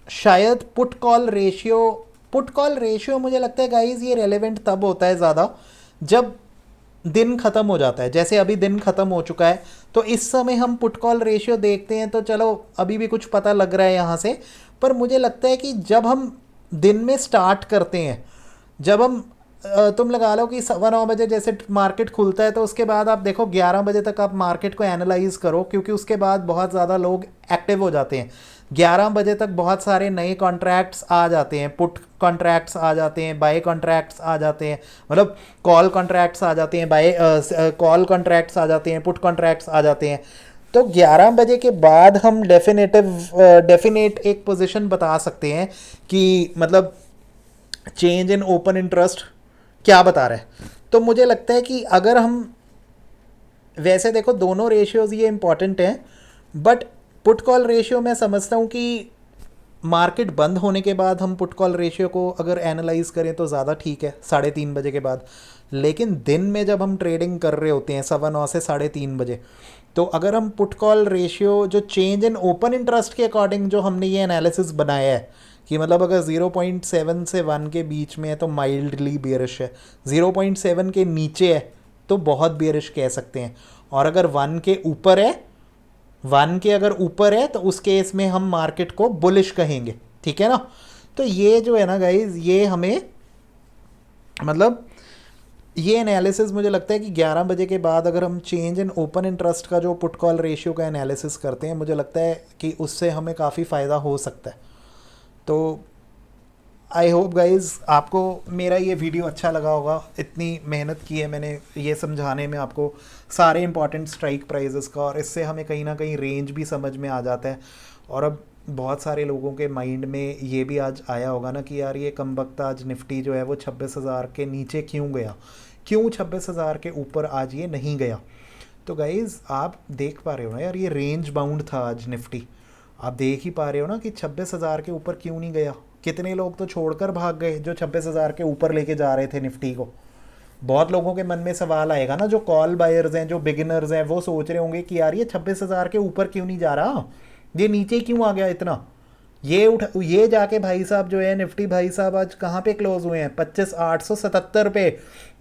शायद पुट कॉल रेशियो मुझे लगता है गाइज ये रेलेवेंट तब होता है ज़्यादा जब दिन ख़त्म हो जाता है। जैसे अभी दिन ख़त्म हो चुका है तो इस समय हम पुट कॉल रेशियो देखते हैं तो चलो अभी भी कुछ पता लग रहा है यहाँ से। पर मुझे लगता है कि जब हम दिन में स्टार्ट करते हैं, जब हम तुम लगा लो कि 9:15 बजे जैसे मार्केट खुलता है तो उसके बाद आप देखो 11 बजे तक आप मार्केट को एनालाइज करो, क्योंकि उसके बाद बहुत ज़्यादा लोग एक्टिव हो जाते हैं। 11 बजे तक बहुत सारे नए कॉन्ट्रैक्ट्स आ जाते हैं, पुट कॉन्ट्रैक्ट्स आ जाते हैं, बाय कॉन्ट्रैक्ट्स आ जाते हैं, मतलब कॉल कॉन्ट्रैक्ट्स आ जाते हैं, बाय कॉल कॉन्ट्रैक्ट्स आ जाते हैं, पुट कॉन्ट्रैक्ट्स आ जाते हैं। तो 11 बजे के बाद हम डेफिनेट एक पोजीशन बता सकते हैं कि मतलब चेंज इन ओपन इंटरेस्ट क्या बता रहा है। तो मुझे लगता है कि अगर हम वैसे देखो दोनों रेशियोज ये इंपॉर्टेंट हैं, बट पुट कॉल रेशियो मैं समझता हूँ कि मार्केट बंद होने के बाद हम पुट कॉल रेशियो को अगर एनालाइज करें तो ज़्यादा ठीक है, 3:30 बजे के बाद। लेकिन दिन में जब हम ट्रेडिंग कर रहे होते हैं 9:15 से 3:30 बजे, तो अगर हम पुट कॉल रेशियो जो चेंज इन ओपन इंटरेस्ट के अकॉर्डिंग जो हमने ये एनालिसिस बनाया है कि मतलब अगर 0.7 से 1 के बीच में है तो माइल्डली बेयरिश है, 0.7 के नीचे है तो बहुत बेयरिश कह सकते हैं, और अगर 1 के ऊपर है, 1 के अगर ऊपर है तो उस केस में हम मार्केट को बुलिश कहेंगे। ठीक है ना। तो ये जो है ना गाइज, ये हमें मतलब ये एनालिसिस मुझे लगता है कि 11 बजे के बाद अगर हम चेंज इन ओपन इंटरेस्ट का जो पुट कॉल रेशियो का एनालिसिस करते हैं, मुझे लगता है कि उससे हमें काफ़ी फ़ायदा हो सकता है। तो आई होप गाइज़ आपको मेरा ये वीडियो अच्छा लगा होगा। इतनी मेहनत की है मैंने ये समझाने में आपको सारे इंपॉर्टेंट स्ट्राइक प्राइजेस का, और इससे हमें कहीं ना कहीं रेंज भी समझ में आ जाता है। और अब बहुत सारे लोगों के माइंड में ये भी आज आया होगा ना कि यार ये कमबख्त आज निफ्टी जो है वो 26,000 के नीचे क्यों गया, क्यों 26,000 के ऊपर आज ये नहीं गया। तो गाइज़ आप देख पा रहे हो ना यार, ये रेंज बाउंड था आज निफ्टी, आप देख ही पा रहे हो ना कि 26,000 के ऊपर क्यों नहीं गया। कितने लोग तो छोड़कर भाग गए जो 26,000 के ऊपर लेके जा रहे थे निफ्टी को। बहुत लोगों के मन में सवाल आएगा ना, जो कॉल बायर्स हैं, जो बिगिनर्स हैं, वो सोच रहे होंगे कि यार ये 26,000 के ऊपर क्यों नहीं जा रहा, ये नीचे क्यों आ गया इतना। ये जाके भाई साहब जो है निफ्टी भाई साहब आज कहाँ पे क्लोज हुए हैं, 25,877 पे।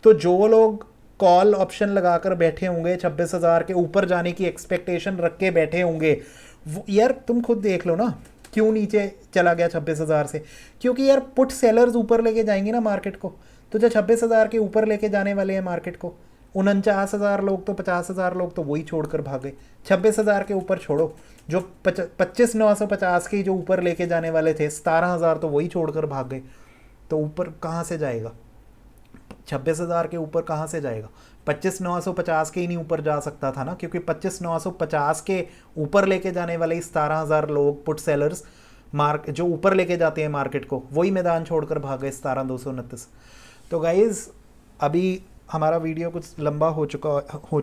तो जो लोग कॉल ऑप्शन लगाकर बैठे होंगे 26,000 के ऊपर जाने की एक्सपेक्टेशन रख के बैठे होंगे, यार तुम खुद देख लो ना क्यों नीचे चला गया 26,000 से। क्योंकि यार पुट सेलर्स ऊपर लेके जाएंगे ना मार्केट को, तो जो 26,000 के ऊपर लेके जाने वाले हैं मार्केट को, 49,000 लोग तो 50,000 लोग तो वही छोड़कर भागे। 26,000 के ऊपर छोड़ो, जो 25,950 के जो ऊपर लेके जाने वाले थे 17,000 तो वही छोड़कर भाग गए। तो ऊपर कहाँ से जाएगा, 26,000 के ऊपर कहाँ से जाएगा। 25,950 के ही नहीं ऊपर जा सकता था ना, क्योंकि 25,950 के ऊपर लेके जाने वाले 17,000 लोग पुट सेलर्स जो ऊपर लेके जाते हैं मार्केट को, वही मैदान छोड़कर भाग गए 17,229। तो गाइज अभी हमारा वीडियो कुछ लंबा हो चुका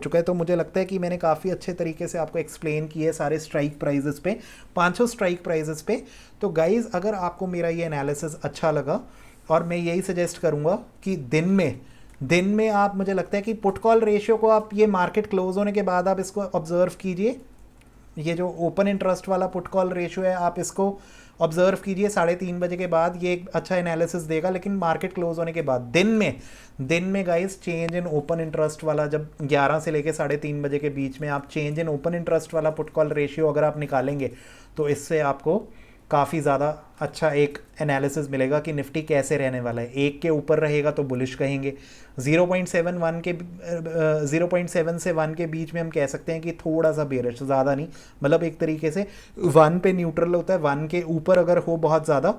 है, तो मुझे लगता है कि मैंने काफ़ी अच्छे तरीके से आपको एक्सप्लेन किया है सारे स्ट्राइक प्राइजेस पे, 500 स्ट्राइक प्राइजेस पे। तो गाइज़ अगर आपको मेरा ये एनालिसिस अच्छा लगा, और मैं यही सजेस्ट करूँगा कि दिन में आप, मुझे लगता है कि पुट कॉल रेशियो को आप ये मार्केट क्लोज होने के बाद आप इसको ऑब्जर्व कीजिए। ये जो ओपन इंटरेस्ट वाला पुट कॉल रेशियो है आप इसको ऑब्जर्व कीजिए 3:30 बजे के बाद, ये एक अच्छा एनालिसिस देगा। लेकिन मार्केट क्लोज होने के बाद दिन में guys change in open interest वाला, जब 11 से लेके 3:30 बजे के बीच में आप चेंज इन ओपन इंटरेस्ट वाला पुट कॉल रेशियो अगर आप निकालेंगे तो इससे आपको काफ़ी ज़्यादा अच्छा एक एनालिसिस मिलेगा कि निफ्टी कैसे रहने वाला है। 1 के ऊपर रहेगा तो बुलिश कहेंगे, 0.7 से 1 के बीच में हम कह सकते हैं कि थोड़ा सा बेरिश, ज़्यादा नहीं, मतलब एक तरीके से 1 पे न्यूट्रल होता है। 1 के ऊपर अगर हो बहुत ज़्यादा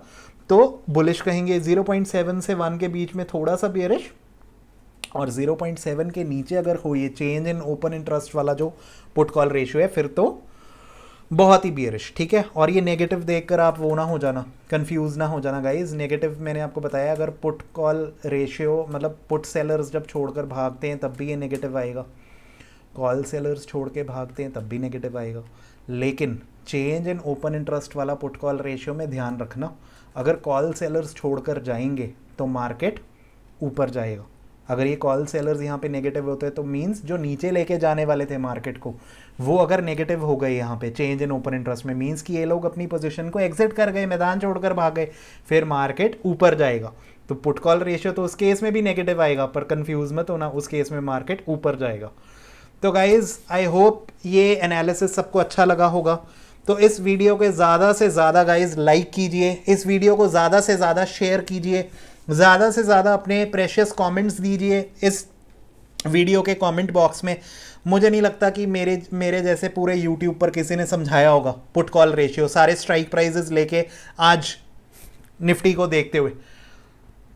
तो बुलिश कहेंगे, 0.7 से 1 के बीच में थोड़ा सा बेरिश, और 0.7 के नीचे अगर हो ये चेंज इन ओपन इंटरेस्ट वाला जो पुट कॉल रेशियो है फिर तो बहुत ही बियरिश, ठीक है। और ये नेगेटिव देखकर आप वो ना हो जाना, कंफ्यूज ना हो जाना गाइज। नेगेटिव मैंने आपको बताया, अगर पुट कॉल रेशियो मतलब पुट सेलर्स जब छोड़कर भागते हैं तब भी ये नेगेटिव आएगा, कॉल सेलर्स छोड़ के भागते हैं तब भी नेगेटिव आएगा। लेकिन चेंज इन ओपन इंटरेस्ट वाला पुट कॉल रेशियो में ध्यान रखना, अगर कॉल सेलर्स छोड़कर जाएंगे तो मार्केट ऊपर जाएगा। अगर ये कॉल सेलर्स यहाँ पे नेगेटिव होते हैं तो मींस जो नीचे लेके जाने वाले थे मार्केट को वो अगर नेगेटिव हो गए यहाँ पे चेंज इन ओपन इंटरेस्ट में, मींस कि ये लोग अपनी पोजीशन को एग्जिट कर गए, मैदान छोड़कर भाग गए, फिर मार्केट ऊपर जाएगा। तो पुट कॉल रेशियो तो उस केस में भी नेगेटिव आएगा, पर कंफ्यूज मत होना, उस केस में मार्केट ऊपर जाएगा। तो गाइज आई होप ये एनालिसिस सबको अच्छा लगा होगा। तो इस वीडियो के ज़्यादा से ज़्यादा गाइज लाइक कीजिए, इस वीडियो को ज़्यादा से ज़्यादा शेयर कीजिए, ज़्यादा से ज़्यादा अपने प्रेशियस कमेंट्स दीजिए इस वीडियो के कमेंट बॉक्स में। मुझे नहीं लगता कि मेरे जैसे पूरे यूट्यूब पर किसी ने समझाया होगा पुट कॉल रेशियो सारे स्ट्राइक प्राइजेस लेके आज निफ्टी को देखते हुए।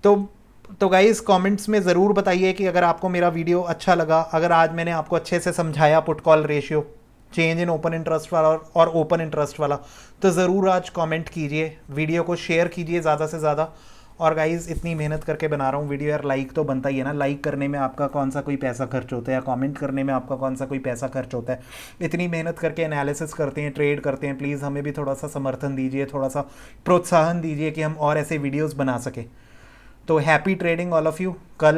तो गाइस कमेंट्स में ज़रूर बताइए कि अगर आपको मेरा वीडियो अच्छा लगा, अगर आज मैंने आपको अच्छे से समझाया put call ratio, change in open interest वाला और ओपन इंटरेस्ट वाला, तो ज़रूर आज कमेंट कीजिए, वीडियो को शेयर कीजिए ज़्यादा से ज़्यादा। और गाइज़ इतनी मेहनत करके बना रहा हूँ वीडियो, यार लाइक तो बनता ही है ना। लाइक करने में आपका कौन सा कोई पैसा खर्च होता है, या कमेंट करने में आपका कौन सा कोई पैसा खर्च होता है। इतनी मेहनत करके एनालिसिस करते हैं, ट्रेड करते हैं, प्लीज़ हमें भी थोड़ा सा समर्थन दीजिए, थोड़ा सा प्रोत्साहन दीजिए कि हम और ऐसे वीडियोज़ बना सकें। तो happy trading all of you. कल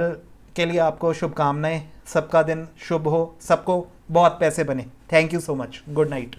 के लिए आपको शुभकामनाएं, सबका दिन शुभ हो, सबको बहुत पैसे बने। Thank you so much, good night.